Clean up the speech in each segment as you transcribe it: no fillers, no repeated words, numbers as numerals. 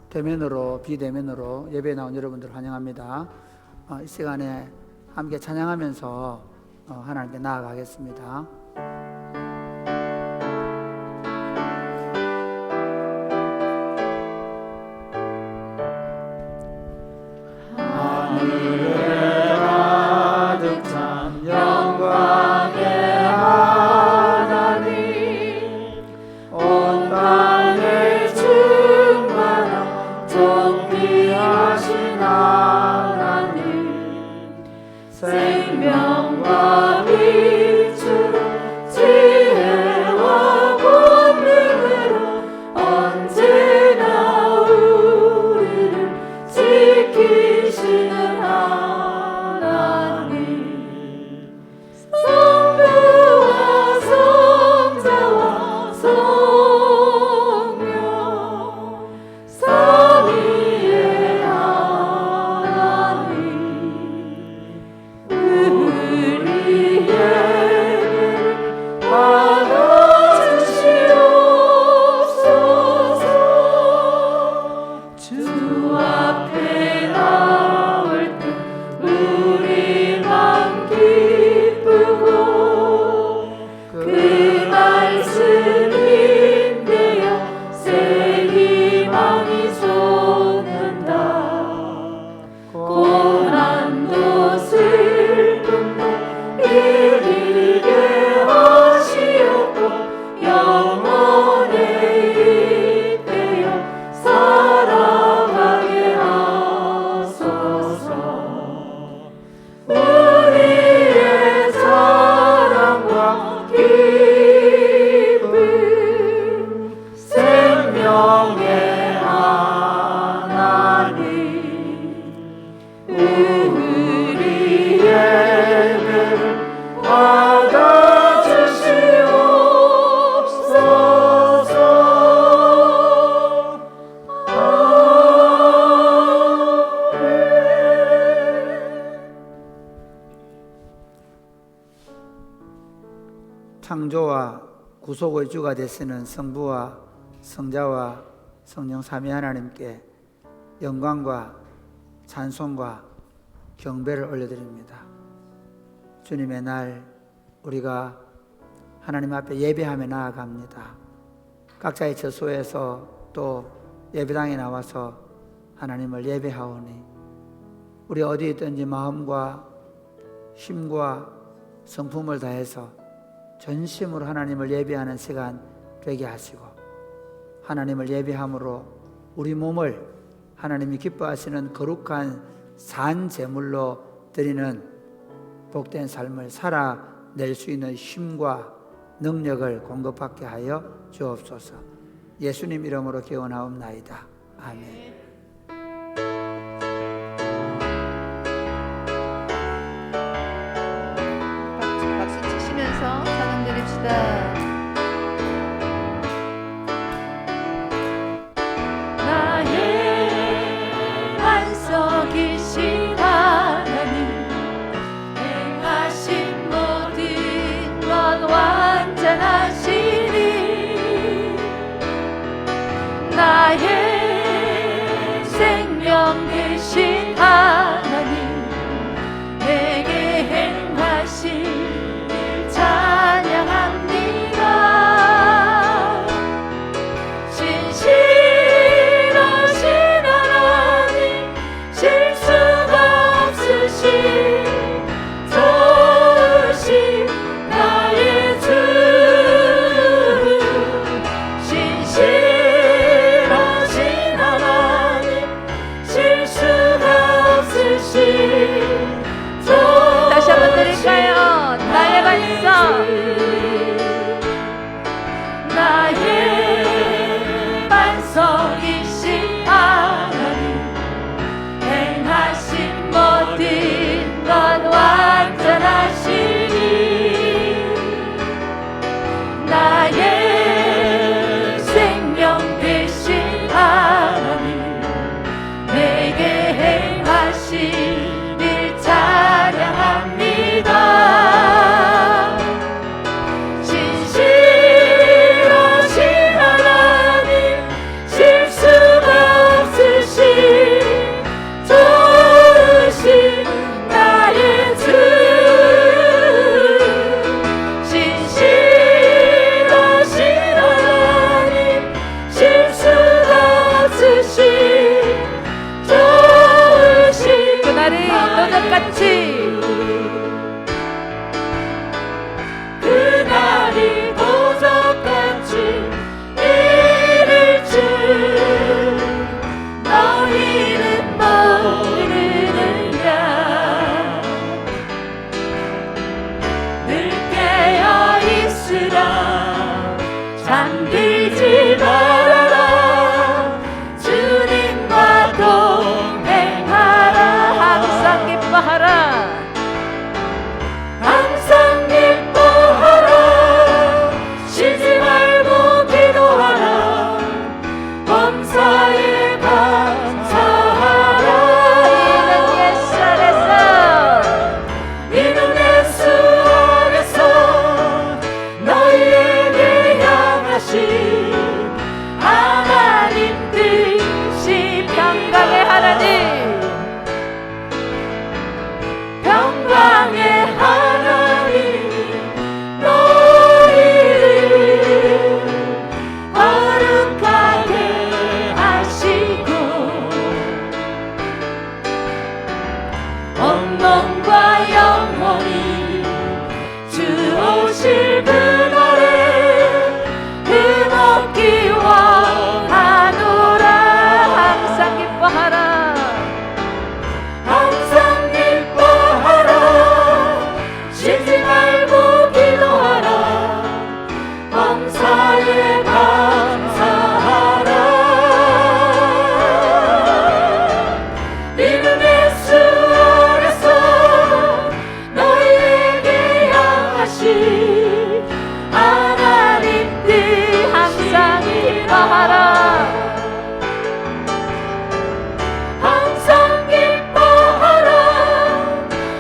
대면으로 비대면으로 예배에 나온 여러분들 환영합니다. 이 시간에 함께 찬양하면서 하나님께 나아가겠습니다. 하늘에 가득 찬 영광의 하나님, 온 땅에 충만한 존귀하신 하나님, 생명과 빛으로 지혜와 권능으로 언제나 우리를 지키시는 하나님, 성부와 성자와 성령 삼위의 하나님, 우리의 예배를 받아주시옵소서. 주 앞에 나올 때 우리 맘 기쁘고, 그 말씀 힘내어 새 희망이 솟는다. 고난도 슬픔도 이기게 하시옵고, 영원에 잇대어 살아가게 하소서. 우리의 사랑과 기쁨, 생명의 하나님, 우리 예배를 받아주시옵소서. 창조와 구속의 주가 되시는 성부와 성자와 성령 삼위 하나님께 영광과 찬송과 경배를 올려드립니다. 주님의 날 우리가 하나님 앞에 예배하며 나아갑니다. 각자의 처소에서 또 예배당에 나와서 하나님을 예배하오니 우리 어디 있든지 마음과 힘과 성품을 다해서 전심으로 하나님을 예배하는 시간 되게 하시고, 하나님을 예배함으로 우리 몸을 하나님이 기뻐하시는 거룩한 산 제물로 드리는 복된 삶을 살아낼 수 있는 힘과 능력을 공급받게 하여 주옵소서. 예수님 이름으로 기원하옵나이다. 아멘. 박수 치시면서 찬양 드립시다. 나의 안석이신 하나님, 행하신 모든 것 완전하시니, 나의 예양하신 하나님 뜻이 평강의 하나님, 평강의 하나님 너희를 거룩하게 하시고 온몸과 영혼이 주 오실 그날에 힘없기 원하노라. 항상 기뻐하라. 항상 기뻐하라. 쉬지 말고 기도하라. 범사에 감사하라. 이는 예수 안에서 너희에게 향하신 하나님 뜻 항상 기뻐하라. 항상 기뻐하라.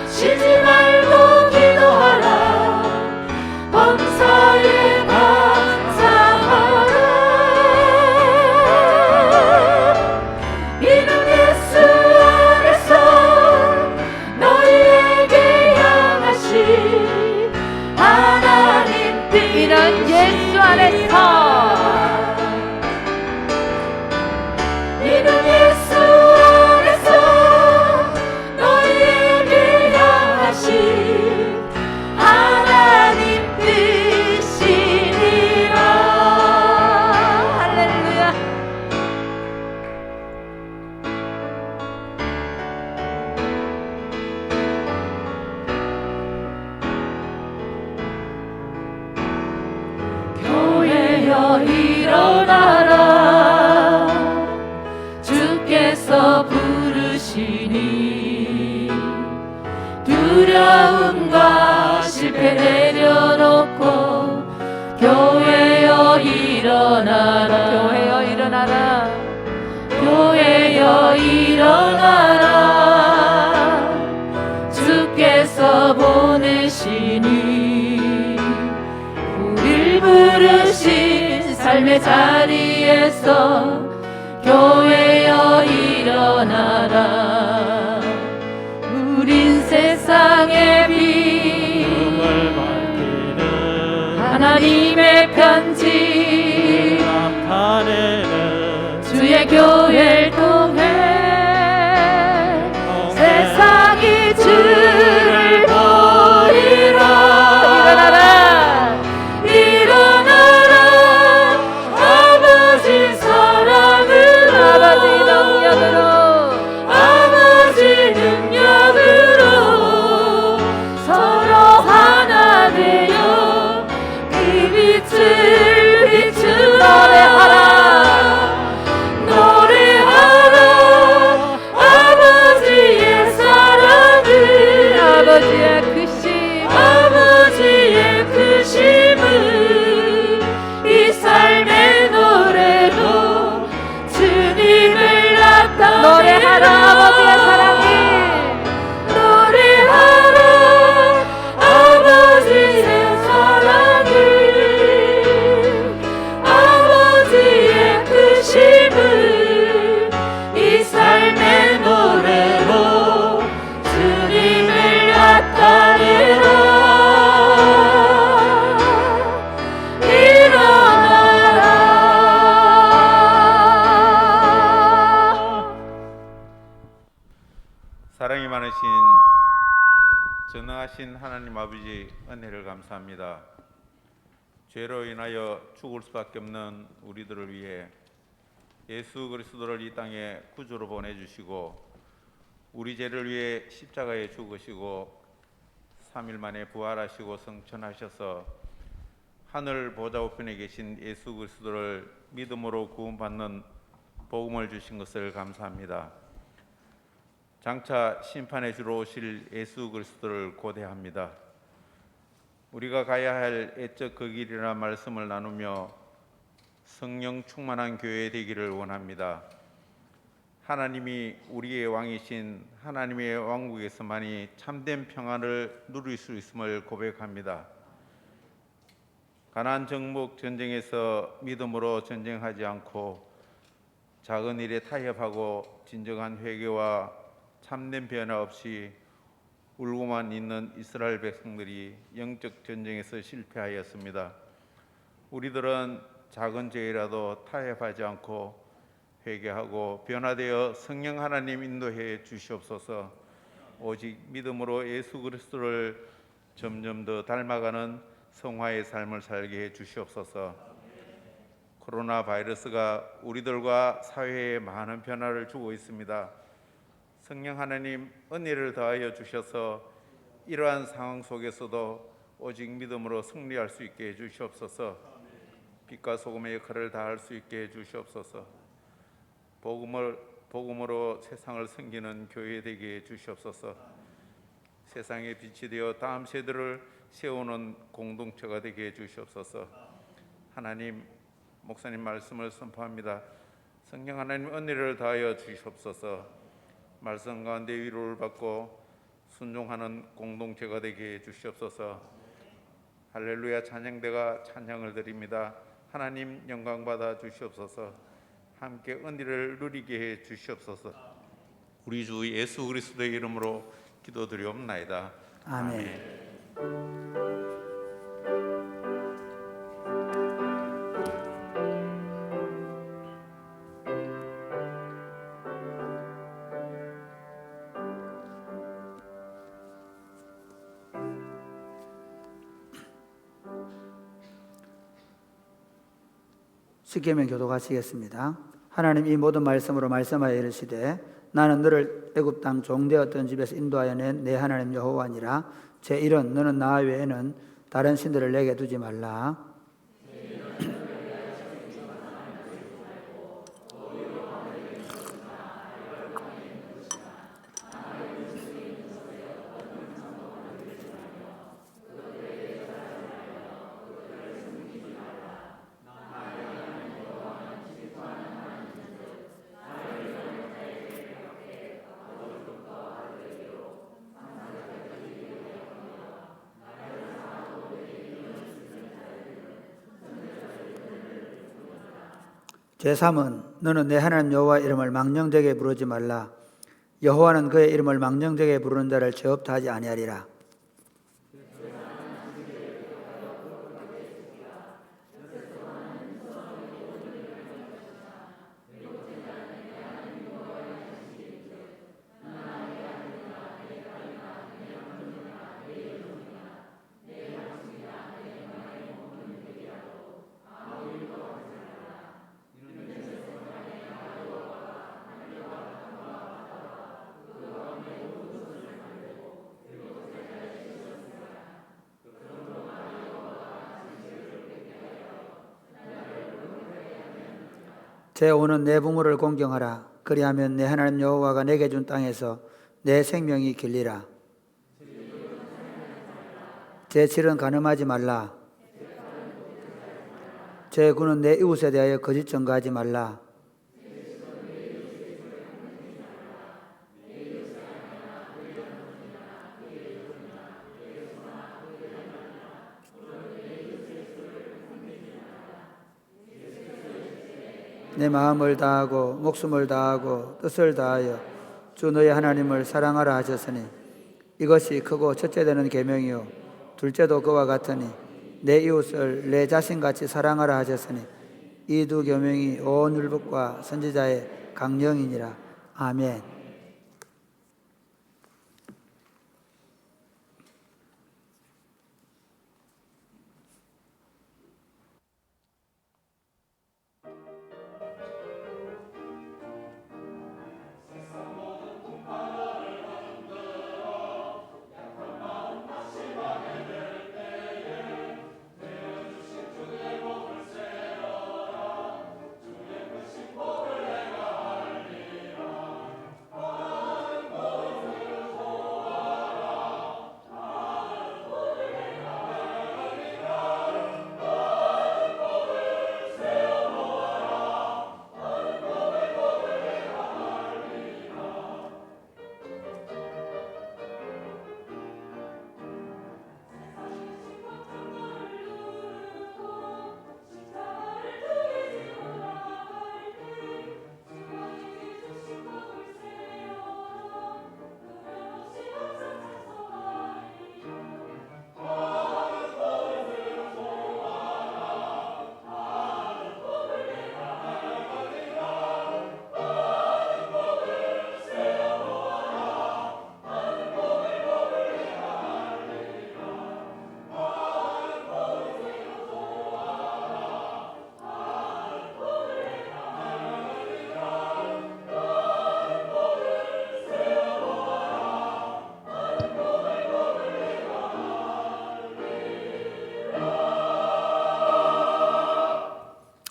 쉬지 말고 기도하라. 범사에 감사하라. 이는 예수 안에서 너희에게 향하신 하나님 뜻. 이는 예수 안에서, 이는 예수 안에서 너희에게 향하신 하나님 뜻이니라. 할렐루야. 교회여 일어나라. 주께서 부르시니 두려움과 실패 내려놓고 교회여 일어나라. 교회여 일어나라. 교회여 일어나라. 주께서 보내시니 우릴 부르신 삶의 자리에서 교회여 일어나라. 우린 세상의 빛 꿈을 밝히는 하나님의 편지 나타내는 주의 교회를 통해 세상이 주를 보리라. 일어나라. 일어나라. 아버지 사랑으로 아버지 능력으로, 아버지 능력으로 서로 하나 되어 그 빛을 비추라. 노래하라. 노래하라. 아버지의 사랑을, 아버지의 크심, 아버지의 크심을 이 삶의 노래로 주님을 나타내라. 노래하라. 아버지의 사랑이, 노래하라. 아버지의 사랑을, 아버지의 크심을 이 삶의 노래로 주님을 나타내라. 일어나라. 사랑이 많으신 전능하신 하나님 아버지 은혜를 감사합니다. 죄로 인하여 죽을 수밖에 없는 우리들을 위해 예수 그리스도를 이 땅에 구주로 보내주시고 우리 죄를 위해 십자가에 죽으시고 3일 만에 부활하시고 성천하셔서 하늘 보좌 우편에 계신 예수 그리스도를 믿음으로 구원받는 복음을 주신 것을 감사합니다. 장차 심판의 주로 오실 예수 그리스도를 고대합니다. 우리가 가야 할 애적 그 길이라는 말씀을 나누며 성령 충만한 교회 되기를 원합니다. 하나님이 우리의 왕이신 하나님의 왕국에서만이 참된 평안을 누릴 수 있음을 고백합니다. 가나안 정복 전쟁에서 믿음으로 전쟁하지 않고 작은 일에 타협하고 진정한 회개와 참된 변화 없이 울고만 있는 이스라엘 백성들이 영적 전쟁에서 실패하였습니다. 우리들은 작은 죄라도 타협하지 않고 회개하고 변화되어 성령 하나님 인도해 주시옵소서. 오직 믿음으로 예수 그리스도를 점점 더 닮아가는 성화의 삶을 살게 해 주시옵소서. 코로나 바이러스가 우리들과 사회에 많은 변화를 주고 있습니다. 성령 하나님 은혜를 더하여 주셔서 이러한 상황 속에서도 오직 믿음으로 승리할 수 있게 해 주시옵소서. 빛과 소금의 역할을 다할 수 있게 해 주시옵소서. 복음으로 세상을 섬기는 교회 되게 해 주시옵소서. 세상의 빛이 되어 다음 세대를 세우는 공동체가 되게 해 주시옵소서. 하나님, 목사님 말씀을 선포합니다. 성령 하나님 은혜를 다하여 주시옵소서. 말씀 가운데 위로를 받고 순종하는 공동체가 되게 해 주시옵소서. 할렐루야 찬양대가 찬양을 드립니다. 하나님 영광 받아 주시옵소서. 함께 은혜를 누리게 해 주시옵소서. 우리 주 예수 그리스도의 이름으로 기도드리옵나이다. 아멘. 십계명 교독하시겠습니다. 하나님 이 모든 말씀으로 말씀하여 이르시되 나는 너를 애굽 땅 종되었던 집에서 인도하여 낸 내 하나님 여호와니라. 제1은 너는 나 외에는 다른 신들을 내게 두지 말라. 제3은 너는 내 하나님 여호와 이름을 망령되게 부르지 말라. 여호와는 그의 이름을 망령되게 부르는 자를 죄 없다 하지 아니하리라. 제5는 내 부모를 공경하라. 그리하면 내 하나님 여호와가 내게 준 땅에서 내 생명이 길리라. 제7은 간음하지 말라. 제9는 내 이웃에 대하여 거짓 증거하지 말라. 내 마음을 다하고 목숨을 다하고 뜻을 다하여 주 너의 하나님을 사랑하라 하셨으니 이것이 크고 첫째 되는 계명이요 둘째도 그와 같으니 내 이웃을 내 자신같이 사랑하라 하셨으니 이 두 계명이 온 율법과 선지자의 강령이니라. 아멘.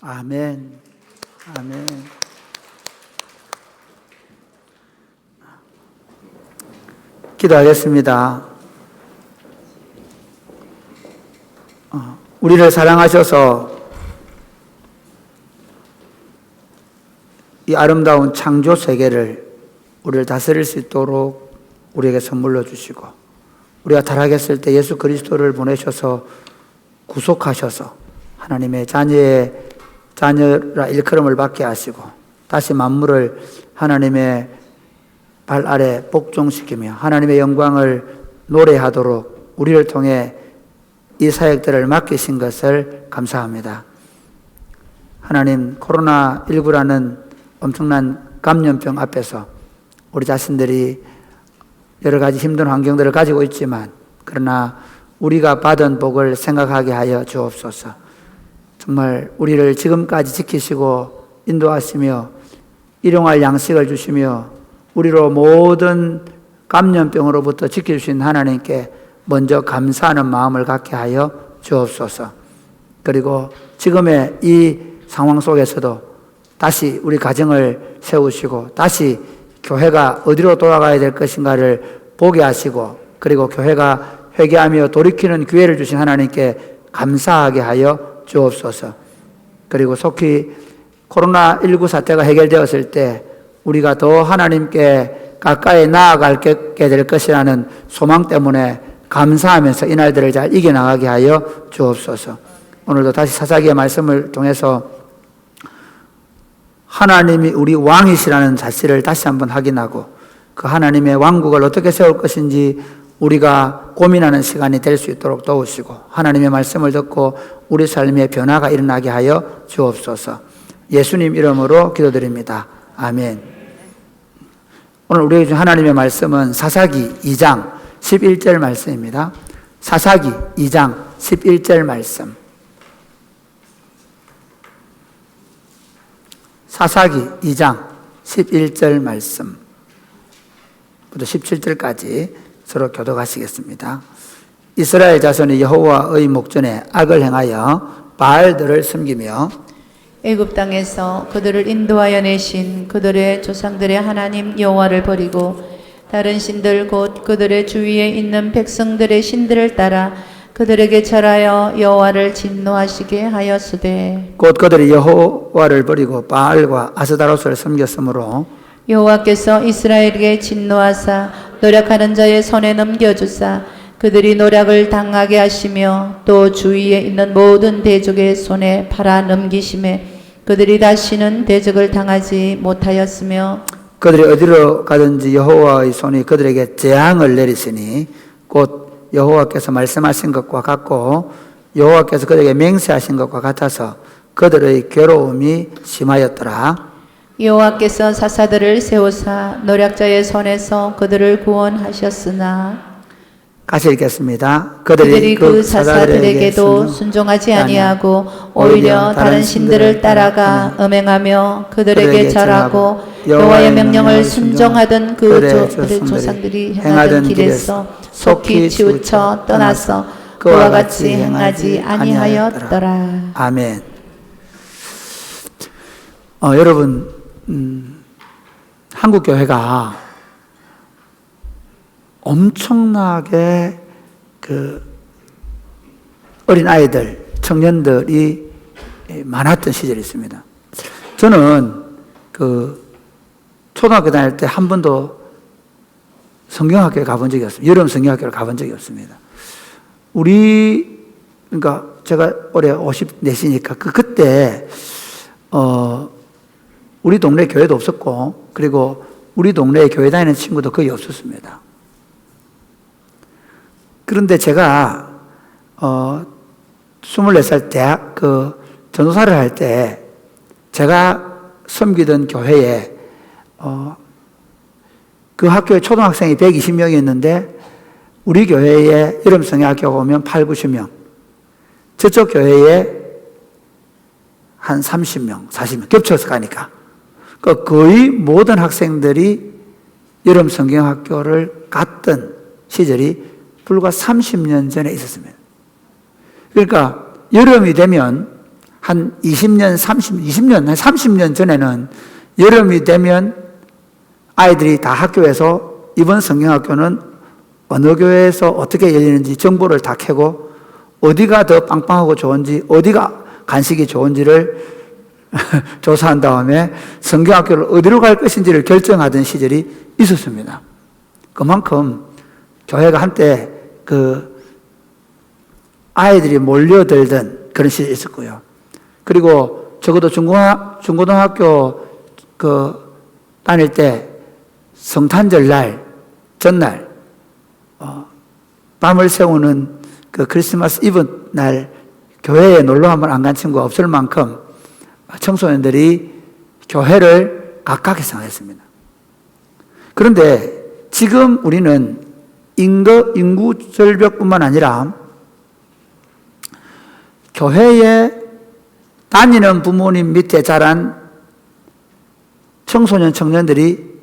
아멘. 아멘. 기도하겠습니다. 우리를 사랑하셔서 이 아름다운 창조 세계를 우리를 다스릴 수 있도록 우리에게 선물로 주시고, 우리가 타락했을 때 예수 그리스도를 보내셔서 구속하셔서 하나님의 자녀라 일컬음을 받게 하시고, 다시 만물을 하나님의 발 아래 복종시키며 하나님의 영광을 노래하도록 우리를 통해 이 사역들을 맡기신 것을 감사합니다. 하나님, 코로나19라는 엄청난 감염병 앞에서 우리 자신들이 여러 가지 힘든 환경들을 가지고 있지만, 그러나 우리가 받은 복을 생각하게 하여 주옵소서. 정말 우리를 지금까지 지키시고 인도하시며 일용할 양식을 주시며 우리로 모든 감염병으로부터 지켜주신 하나님께 먼저 감사하는 마음을 갖게 하여 주옵소서. 그리고 지금의 이 상황 속에서도 다시 우리 가정을 세우시고 다시 교회가 어디로 돌아가야 될 것인가를 보게 하시고, 그리고 교회가 회개하며 돌이키는 기회를 주신 하나님께 감사하게 하여 주옵소서. 그리고 속히 코로나19 사태가 해결되었을 때 우리가 더 하나님께 가까이 나아가게 될 것이라는 소망 때문에 감사하면서 이 날들을 잘 이겨나가게 하여 주옵소서. 오늘도 다시 사사기의 말씀을 통해서 하나님이 우리 왕이시라는 사실을 다시 한번 확인하고, 그 하나님의 왕국을 어떻게 세울 것인지 우리가 고민하는 시간이 될 수 있도록 도우시고, 하나님의 말씀을 듣고 우리 삶의 변화가 일어나게 하여 주옵소서. 예수님 이름으로 기도드립니다. 아멘. 오늘 우리에게 준 하나님의 말씀은 사사기 2장 11절 말씀입니다. 사사기 2장 11절 말씀. 사사기 2장 11절 말씀부터 17절까지 서로 교독하시겠습니다. 이스라엘 자손이 여호와의 목전에 악을 행하여 바알들을 섬기며 애굽 땅에서 그들을 인도하여 내신 그들의 조상들의 하나님 여호와를 버리고 다른 신들 곧 그들의 주위에 있는 백성들의 신들을 따라 그들에게 절하여 여호와를 진노하시게 하였으되, 곧 그들이 여호와를 버리고 바알과 아스다로스를 섬겼으므로 여호와께서 이스라엘에게 진노하사 노력하는 자의 손에 넘겨주사 그들이 노력을 당하게 하시며 또 주위에 있는 모든 대적의 손에 팔아 넘기심에 그들이 다시는 대적을 당하지 못하였으며, 그들이 어디로 가든지 여호와의 손이 그들에게 재앙을 내리시니 곧 여호와께서 말씀하신 것과 같고 여호와께서 그들에게 맹세하신 것과 같아서 그들의 괴로움이 심하였더라. 여호와께서 사사들을 세우사 노략자의 손에서 그들을 구원하셨으나 같이 읽겠습니다. 그들이 그 사사들에게도 순종하지 아니하고 오히려 다른 신들을 따라가 음행하며 그들에게 절하고 여호와의 명령을 순종하던 그들의 조상들이 행하던 길에서 속히 치우쳐 떠나서 그와 같이 행하지 아니하였더라. 아멘. 여러분, 한국 교회가 엄청나게 그 어린 아이들, 청년들이 많았던 시절이 있습니다. 저는 그 초등학교 다닐 때 한 번도 성경학교에 가본 적이 없습니다. 여름 성경학교를 가본 적이 없습니다. 그러니까 제가 올해 54시니까 그때 우리 동네 교회도 없었고, 그리고 우리 동네에 교회 다니는 친구도 거의 없었습니다. 그런데 제가 24살 대학 전도사를 할 때 제가 섬기던 교회에 그 학교에 초등학생이 120명이었는데 우리 교회에 여름 성경학교가 오면 8, 90명, 저쪽 교회에 한 30명, 40명 겹쳐서 가니까 거의 모든 학생들이 여름 성경학교를 갔던 시절이 불과 30년 전에 있었습니다. 그러니까 여름이 되면 한 20년, 20년, 한 30년 전에는 여름이 되면 아이들이 다 학교에서 이번 성경학교는 어느 교회에서 어떻게 열리는지 정보를 다 캐고 어디가 더 빵빵하고 좋은지 어디가 간식이 좋은지를 조사한 다음에 성경학교를 어디로 갈 것인지를 결정하던 시절이 있었습니다. 그만큼 교회가 한때 아이들이 몰려들던 그런 시절이 있었고요. 그리고 적어도 중고등학교 다닐 때 성탄절 날, 전날, 밤을 새우는 크리스마스 이브 날 교회에 놀러 한번 안 간 친구가 없을 만큼 청소년들이 교회를 가깝게 생각했습니다. 그런데 지금 우리는 인구 절벽뿐만 아니라 교회에 다니는 부모님 밑에 자란 청소년 청년들이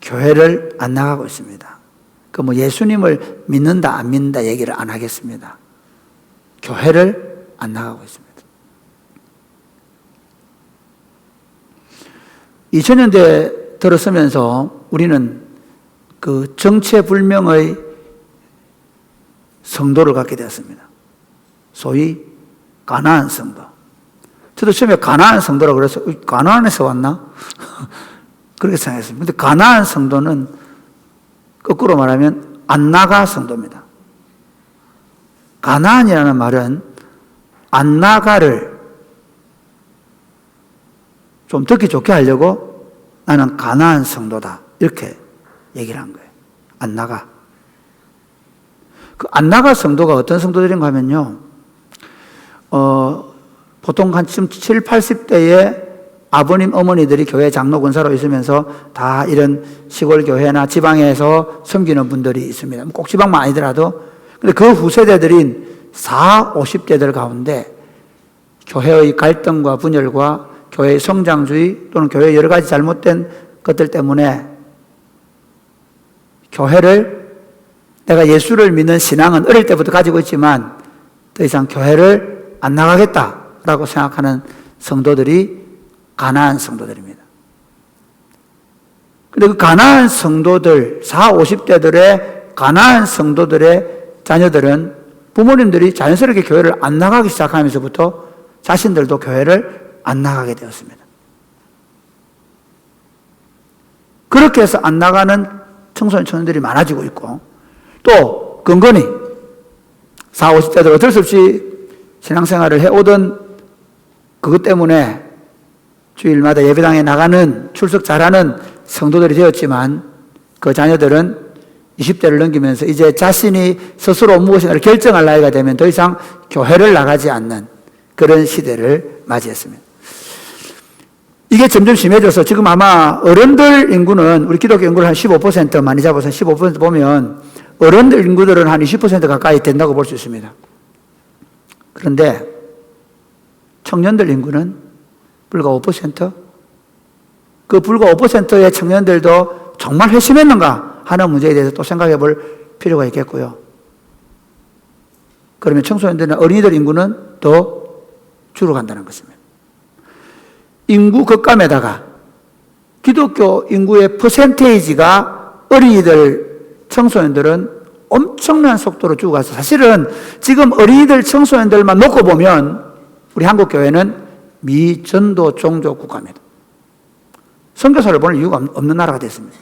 교회를 안 나가고 있습니다. 예수님을 믿는다 안 믿는다 얘기를 안 하겠습니다. 교회를 안 나가고 있습니다. 2000년대 들어서면서 우리는 정체불명의 성도를 갖게 되었습니다. 소위 가나안 성도. 저도 처음에 가나안 성도라고 그래서 가나안에서 왔나? 그렇게 생각했습니다. 근데 가나안 성도는 거꾸로 말하면 안 나가 성도입니다. 가나안이라는 말은 안 나가를 좀 듣기 좋게 하려고 나는 가나안 성도다 이렇게 얘기를 한 거예요. 안 나가. 안 나가 성도가 어떤 성도들인가 하면요, 보통 한 지금 7, 80대에 아버님, 어머니들이 교회 장로 권사로 있으면서 다 이런 시골 교회나 지방에서 섬기는 분들이 있습니다. 꼭 지방만 아니더라도. 근데 그 후세대들인 40, 50대들 가운데 교회의 갈등과 분열과 교회의 성장주의 또는 교회의 여러 가지 잘못된 것들 때문에 교회를, 내가 예수를 믿는 신앙은 어릴 때부터 가지고 있지만 더 이상 교회를 안 나가겠다라고 생각하는 성도들이 가나안 성도들입니다. 근데 그 가나안 성도들, 40, 50대들의 가나안 성도들의 자녀들은 부모님들이 자연스럽게 교회를 안 나가기 시작하면서부터 자신들도 교회를 안 나가게 되었습니다. 그렇게 해서 안 나가는 청소년 청년들이 많아지고 있고, 또 근거니 40, 50대들 어쩔 수 없이 신앙생활을 해오던 그것 때문에 주일마다 예배당에 나가는, 출석 잘하는 성도들이 되었지만 그 자녀들은 20대를 넘기면서 이제 자신이 스스로 무엇인가를 결정할 나이가 되면 더 이상 교회를 나가지 않는 그런 시대를 맞이했습니다. 이게 점점 심해져서 지금 아마 어른들 인구는, 우리 기독교 인구를 한 15% 많이 잡아서 15% 보면 어른들 인구들은 한 20% 가까이 된다고 볼 수 있습니다. 그런데 청년들 인구는 불과 5%? 그 불과 5%의 청년들도 정말 회심했는가 하는 문제에 대해서 또 생각해 볼 필요가 있겠고요. 그러면 청소년들이나 어린이들 인구는 더 줄어간다는 것입니다. 인구 급감에다가 기독교 인구의 퍼센테이지가 어린이들, 청소년들은 엄청난 속도로 죽어가서 사실은 지금 어린이들, 청소년들만 놓고 보면 우리 한국 교회는 미전도 종교 국가입니다. 선교사를 보낼 이유가 없는 나라가 됐습니다.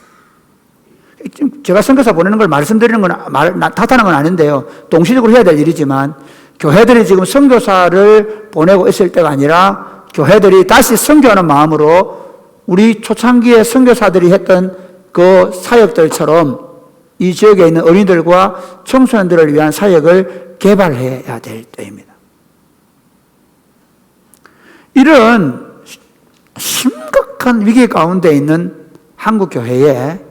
제가 선교사 보내는 걸 말씀드리는 건, 탓하는 건 아닌데요. 동시적으로 해야 될 일이지만 교회들이 지금 선교사를 보내고 있을 때가 아니라 교회들이 다시 선교하는 마음으로 우리 초창기에 선교사들이 했던 그 사역들처럼 이 지역에 있는 어린이들과 청소년들을 위한 사역을 개발해야 될 때입니다. 이런 심각한 위기 가운데 있는 한국 교회에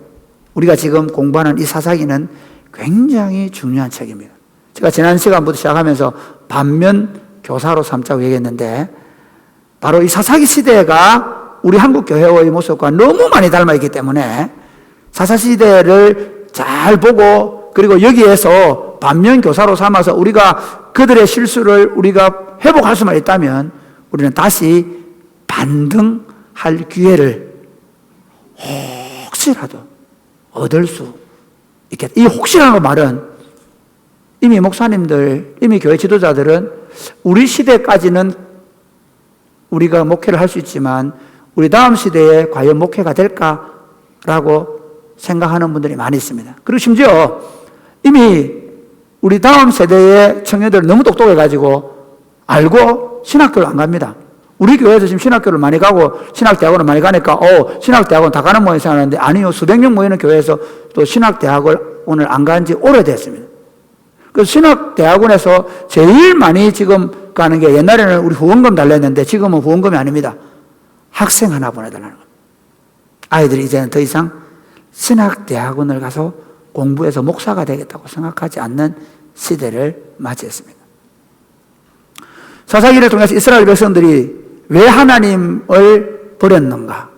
우리가 지금 공부하는 이 사사기는 굉장히 중요한 책입니다. 제가 지난 시간부터 시작하면서 반면 교사로 삼자고 얘기했는데, 바로 이 사사기 시대가 우리 한국 교회의 모습과 너무 많이 닮아 있기 때문에 사사 시대를 잘 보고, 그리고 여기에서 반면 교사로 삼아서 우리가 그들의 실수를 우리가 회복할 수만 있다면 우리는 다시 반등할 기회를 혹시라도 얻을 수 있겠다. 이 혹시라는 말은 이미 목사님들, 이미 교회 지도자들은 우리 시대까지는 우리가 목회를 할 수 있지만 우리 다음 시대에 과연 목회가 될까라고 생각하는 분들이 많이 있습니다. 그리고 심지어 이미 우리 다음 세대의 청년들은 너무 똑똑해가지고 알고 신학교를 안 갑니다. 우리 교회에서 지금 신학교를 많이 가고 신학대학원을 많이 가니까 신학대학원 다 가는 모양이 생각하는데 아니요. 수백 명 모이는 교회에서 또 신학대학원을 안 간 지 오래됐습니다. 그 신학대학원에서 제일 많이 지금 가는 게 옛날에는 우리 후원금 달라 했는데 지금은 후원금이 아닙니다. 학생 하나 보내달라는 겁니다. 아이들이 이제는 더 이상 신학대학원을 가서 공부해서 목사가 되겠다고 생각하지 않는 시대를 맞이했습니다. 사사기를 통해서 이스라엘 백성들이 왜 하나님을 버렸는가?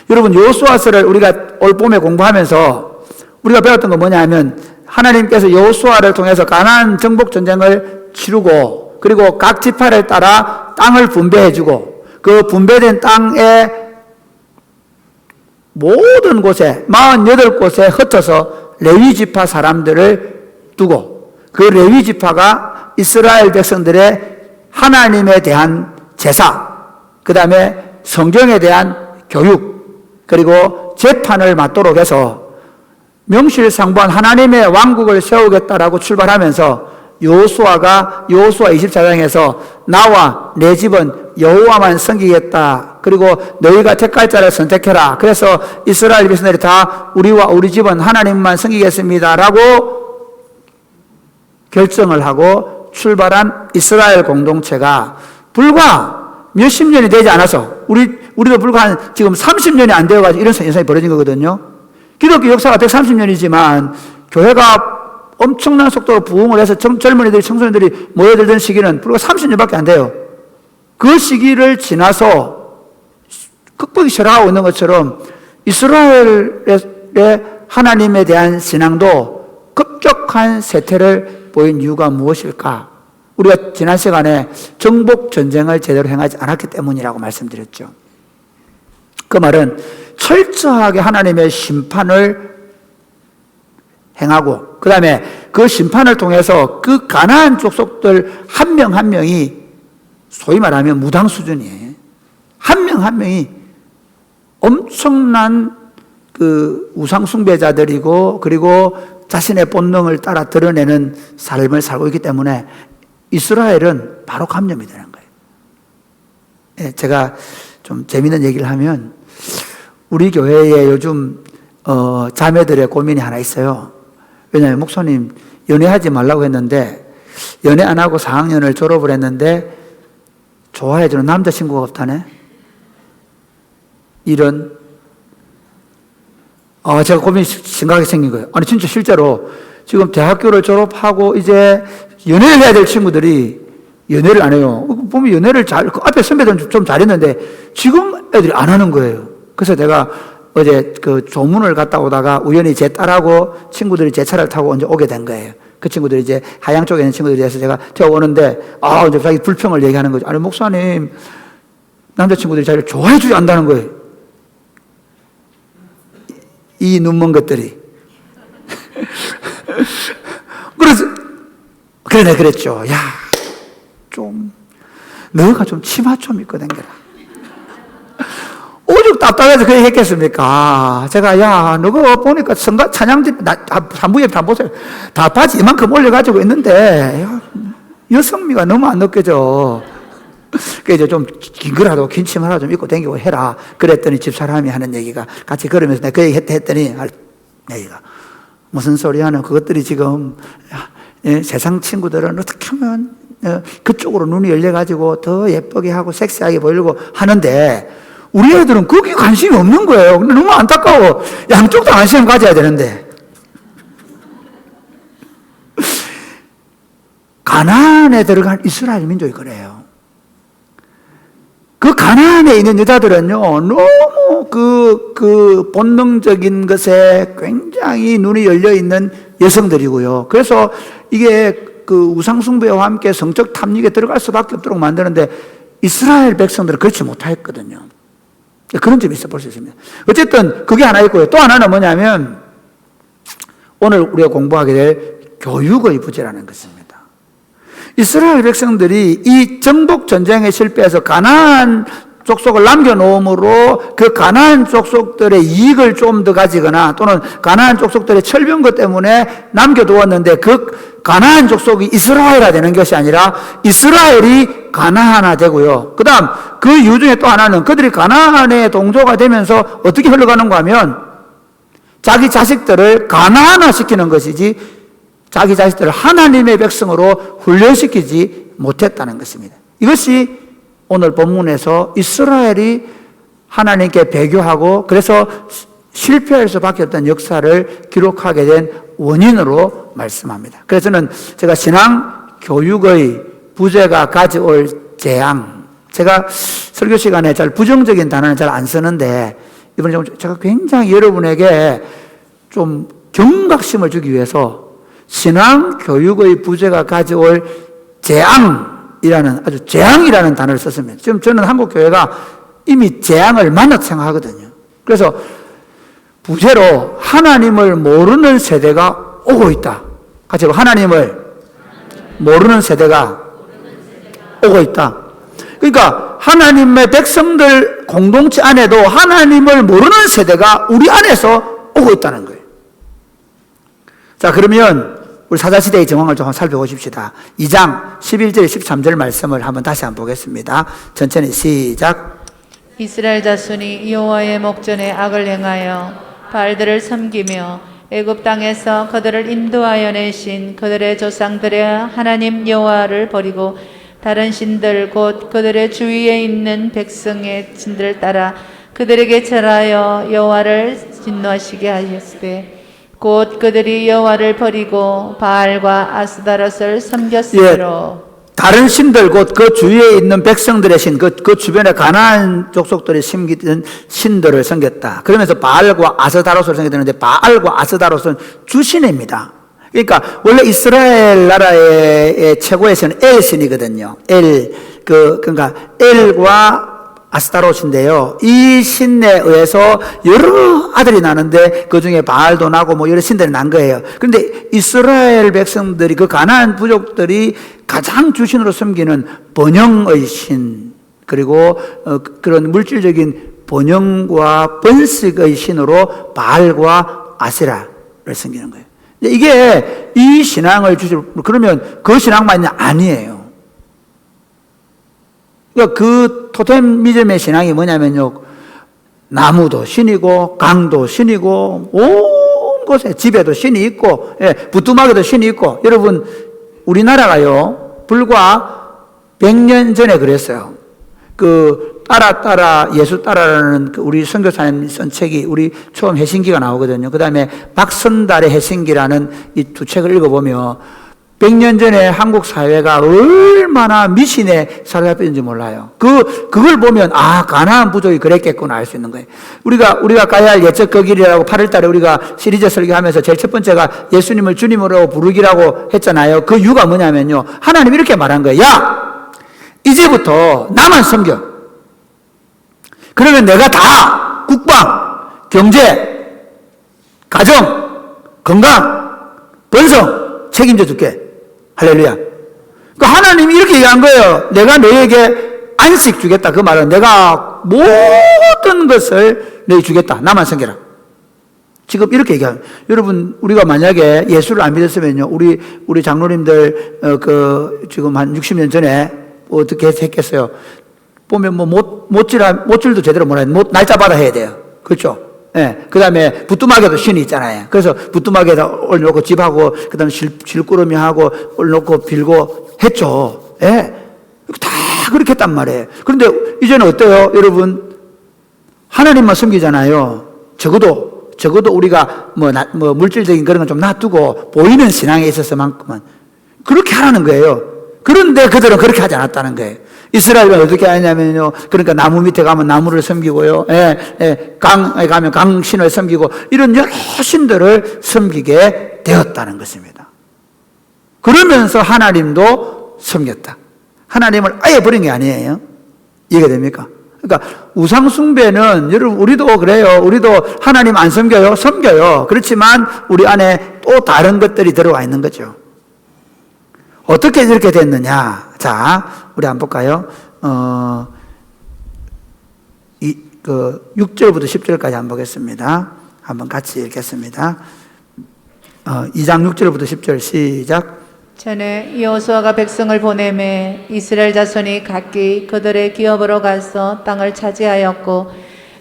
여러분, 여호수아서를 우리가 올 봄에 공부하면서 우리가 배웠던 건 뭐냐 하면 하나님께서 여호수아를 통해서 가나안 정복 전쟁을 치르고 그리고 각 지파를 따라 땅을 분배해주고 그 분배된 땅의 모든 곳에 48곳에 흩어서 레위 지파 사람들을 두고 그 레위 지파가 이스라엘 백성들의 하나님에 대한 제사, 그 다음에 성경에 대한 교육, 그리고 재판을 맡도록 해서 명실상부한 하나님의 왕국을 세우겠다라고 출발하면서 여호수아 24장에서 나와 내 집은 여호와만 섬기겠다. 그리고 너희가 택할 자를 선택해라. 그래서 이스라엘 백성들이 다 우리와 우리 집은 하나님만 섬기겠습니다라고 결정을 하고 출발한 이스라엘 공동체가 불과 몇십 년이 되지 않아서 우리도 불과 한 지금 30년이 안 되어가지고 이런 현상이 벌어진 거거든요. 기독교 역사가 130년이지만 교회가 엄청난 속도로 부흥을 해서 젊은이들이 청소년들이 모여들던 시기는 불과 30년밖에 안 돼요. 그 시기를 지나서 극복이 싫어하고 있는 것처럼 이스라엘의 하나님에 대한 신앙도 급격한 쇠퇴를 보인 이유가 무엇일까? 우리가 지난 시간에 정복 전쟁을 제대로 행하지 않았기 때문이라고 말씀드렸죠. 그 말은 철저하게 하나님의 심판을 행하고 그 다음에 그 심판을 통해서 그 가나안 족속들 한 명 한 명이 소위 말하면 무당 수준이에요. 한 명 한 명이 엄청난 그 우상 숭배자들이고 그리고 자신의 본능을 따라 드러내는 삶을 살고 있기 때문에 이스라엘은 바로 감염이 되는 거예요. 예, 제가 좀 재미있는 얘기를 하면 우리 교회에 요즘 자매들의 고민이 하나 있어요. 왜냐하면 목사님 연애하지 말라고 했는데 연애 안 하고 4학년을 졸업을 했는데 좋아해주는 남자친구가 없다네. 이런 제가 고민이 심각하게 생긴 거예요. 아니 진짜 실제로 지금 대학교를 졸업하고 이제 연애를 해야 될 친구들이 연애를 안 해요. 보면 연애를 그 앞에 선배들은 좀 잘했는데 지금 애들이 안 하는 거예요. 그래서 내가 어제 그 조문을 갔다 오다가 우연히 제 딸하고 친구들이 제 차를 타고 이제 오게 된 거예요. 그 친구들이 이제 하양 쪽에 있는 친구들이 돼서 제가 태워오는데 이제 자기 불평을 얘기하는 거죠. 아니 목사님 남자친구들이 자기를 좋아해 주지 않는다는 거예요. 이 눈먼 것들이. 그래서 내가 그랬죠. 야, 너가 좀 치마 좀 입고 댕겨라. 오죽 답답해서 그 얘기 했겠습니까? 제가, 너가 보니까 찬양집, 산부예배 다 보세요. 다 바지 이만큼 올려가지고 있는데, 여성미가 너무 안 느껴져. 그 이제 좀 긴 거라도 긴 치마라도 좀 입고 다니고 해라. 그랬더니 집사람이 하는 얘기가 같이 걸으면서 내가 그 얘기 했더니 얘기가 무슨 소리 하는 그것들이 지금 세상 친구들은 어떻게 하면 그쪽으로 눈이 열려가지고 더 예쁘게 하고 섹시하게 보이려고 하는데 우리 애들은 거기 관심이 없는 거예요. 근데 너무 안타까워. 양쪽 다 관심을 가져야 되는데. 가나안에 들어간 이스라엘 민족이 그래요. 그 가나안에 있는 여자들은요, 너무 그 본능적인 것에 굉장히 눈이 열려있는 여성들이고요. 그래서 이게 그 우상숭배와 함께 성적 탐닉에 들어갈 수밖에 없도록 만드는데 이스라엘 백성들은 그렇지 못하였거든요. 그런 점이 있어 볼 수 있습니다. 어쨌든 그게 하나 있고요. 또 하나는 뭐냐면 오늘 우리가 공부하게 될 교육의 부재라는 것입니다. 이스라엘 백성들이 이 정복 전쟁에 실패해서 가나안 족속을 남겨놓음으로 그 가나안 족속들의 이익을 좀 더 가지거나 또는 가나안 족속들의 철병거 때문에 남겨두었는데 그 가나안 족속이 이스라엘화 되는 것이 아니라 이스라엘이 가나안화 되고요. 그 다음 그 이유 중에 또 하나는 그들이 가나안의 동조가 되면서 어떻게 흘러가는가 하면 자기 자식들을 가나안화 시키는 것이지 자기 자식들을 하나님의 백성으로 훈련시키지 못했다는 것입니다. 이것이 오늘 본문에서 이스라엘이 하나님께 배교하고 그래서 실패할 수밖에 없던 역사를 기록하게 된 원인으로 말씀합니다. 그래서 저는 제가 신앙 교육의 부재가 가져올 재앙, 제가 설교 시간에 잘 부정적인 단어는 잘 안 쓰는데 이번에 제가 굉장히 여러분에게 좀 경각심을 주기 위해서 신앙 교육의 부재가 가져올 재앙이라는 아주 재앙이라는 단어를 썼습니다. 지금 저는 한국 교회가 이미 재앙을 만났다 생각하거든요. 그래서 부재로 하나님을 모르는 세대가 오고 있다. 같이 하나님을 모르는 세대가 오고 있다. 그러니까 하나님의 백성들 공동체 안에도 하나님을 모르는 세대가 우리 안에서 오고 있다는 거예요. 자, 그러면 우리 사자시대의 정황을 좀 살펴보십시다. 2장 11절 13절 말씀을 한번 다시 한번 보겠습니다. 천천히 시작. 이스라엘 자손이 여호와의 목전에 악을 행하여 바알들을 섬기며 애굽 땅에서 그들을 인도하여 내신 그들의 조상들의 하나님 여호와를 버리고 다른 신들 곧 그들의 주위에 있는 백성의 신들을 따라 그들에게 절하여 여호와를 진노하시게 하였으되 곧 그들이 여호와를 버리고 바알과 아스다롯을 섬겼으므로 다른 신들 곧 그 주위에 있는 백성들의 신, 그 주변에 가나안 족속들이 섬기던 신들을 섬겼다. 그러면서 바알과 아스다롯을 섬겼는데 바알과 아스다롯은 주신입니다. 그러니까 원래 이스라엘 나라의 최고의 신은 엘신이거든요. 그러니까 엘과 아스타롯인데요. 이 신에 의해서 여러 아들이 나는데 그 중에 바알도 나고 뭐 여러 신들이 난 거예요. 그런데 이스라엘 백성들이 그 가나안 부족들이 가장 주신으로 섬기는 번영의 신 그리고 그런 물질적인 번영과 번식의 신으로 바알과 아세라를 섬기는 거예요. 이게 이 신앙을 그러면 그 신앙만 있냐? 아니에요. 그러니까 그 토템미즘의 신앙이 뭐냐면요. 나무도 신이고 강도 신이고 온 곳에 집에도 신이 있고 부뚜막에도 신이 있고 여러분 우리나라가요. 불과 100년 전에 그랬어요. 그 따라 예수 따라라는 우리 선교사님 쓴 책이 우리 처음 해신기가 나오거든요. 그 다음에 박선달의 해신기라는 이 두 책을 읽어보면 100년 전에 한국 사회가 얼마나 미신에 사로잡혔는지 몰라요. 그걸 보면, 가나안 부족이 그랬겠구나 알 수 있는 거예요. 우리가 가야 할 예적 그 길이라고 8월 달에 우리가 시리즈 설교하면서 제일 첫 번째가 예수님을 주님으로 부르기라고 했잖아요. 그 이유가 뭐냐면요. 하나님 이렇게 말한 거예요. 야! 이제부터 나만 섬겨. 그러면 내가 다 국방, 경제, 가정, 건강, 번성 책임져 줄게. 할렐루야. 그러니까 하나님이 이렇게 얘기한 거예요. 내가 너에게 안식 주겠다. 그 말은 내가 모든 것을 너에게 주겠다. 나만 섬겨라. 지금 이렇게 얘기하는. 여러분, 우리가 만약에 예수를 안 믿었으면요. 우리 장로님들, 지금 한 60년 전에 어떻게 했겠어요? 보면 못질도 제대로 못해. 날짜 받아 해야 돼요. 그렇죠? 예. 그 다음에 부뚜막에도 신이 있잖아요. 그래서 부뚜막에다 올려놓고 집하고, 그 다음에 실구름이 하고, 올려놓고 빌고 했죠. 예. 다 그렇게 했단 말이에요. 그런데 이제는 어때요? 여러분, 하나님만 섬기잖아요. 적어도 우리가 물질적인 그런 건 좀 놔두고, 보이는 신앙에 있어서만큼은. 그렇게 하라는 거예요. 그런데 그들은 그렇게 하지 않았다는 거예요. 이스라엘은 어떻게 하냐면요. 그러니까 나무 밑에 가면 나무를 섬기고요. 강에 가면 강신을 섬기고 이런 여러 신들을 섬기게 되었다는 것입니다. 그러면서 하나님도 섬겼다. 하나님을 아예 버린 게 아니에요. 이해가 됩니까? 그러니까 우상숭배는 여러분 우리도 그래요. 우리도 하나님 안 섬겨요? 섬겨요. 그렇지만 우리 안에 또 다른 것들이 들어와 있는 거죠. 어떻게 이렇게 됐느냐? 자, 우리 한번 볼까요? 6절부터 10절까지 한번 보겠습니다. 한번 같이 읽겠습니다. 2장 6절부터 10절 시작. 전에 여호수아가 백성을 보내매 이스라엘 자손이 각기 그들의 기업으로 가서 땅을 차지하였고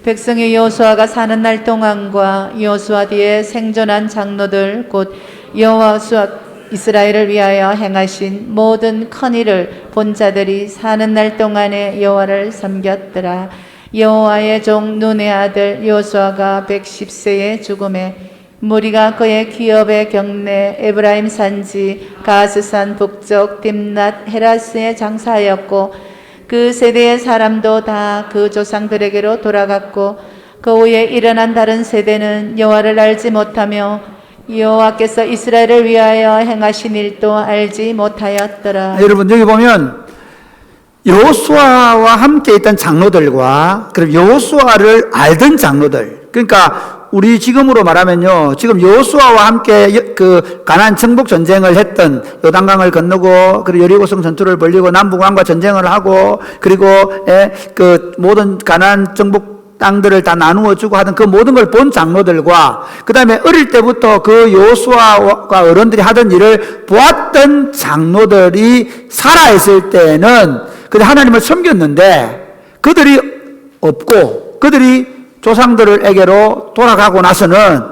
백성이 여호수아가 사는 날 동안과 여호수아 뒤에 생존한 장로들 곧 여호수아 이스라엘을 위하여 행하신 모든 큰일을 본 자들이 사는 날 동안에 여호와를 섬겼더라. 여호와의 종 눈의 아들 여호수아가 110세에 죽음에 무리가 그의 기업의 경내 에브라임 산지 가스산 북쪽 딥낫 헤라스에 장사하였고 그 세대의 사람도 다 그 조상들에게로 돌아갔고 그 후에 일어난 다른 세대는 여호와를 알지 못하며 여호와께서 이스라엘을 위하여 행하신 일도 알지 못하였더라. 여러분 여기 보면 여호수아와 함께 있던 장로들과 그리고 여호수아를 알던 장로들, 그러니까 우리 지금으로 말하면요, 지금 여호수아와 함께 그 가나안 정복 전쟁을 했던 요단강을 건너고 그리고 여리고성 전투를 벌이고 남북왕과 전쟁을 하고 그리고 그 모든 가나안 정복 땅들을 다 나누어 주고 하던 그 모든 걸 본 장로들과 그 다음에 어릴 때부터 그 여호수아와 어른들이 하던 일을 보았던 장로들이 살아있을 때는 그들 하나님을 섬겼는데 그들이 없고 그들이 조상들에게로 돌아가고 나서는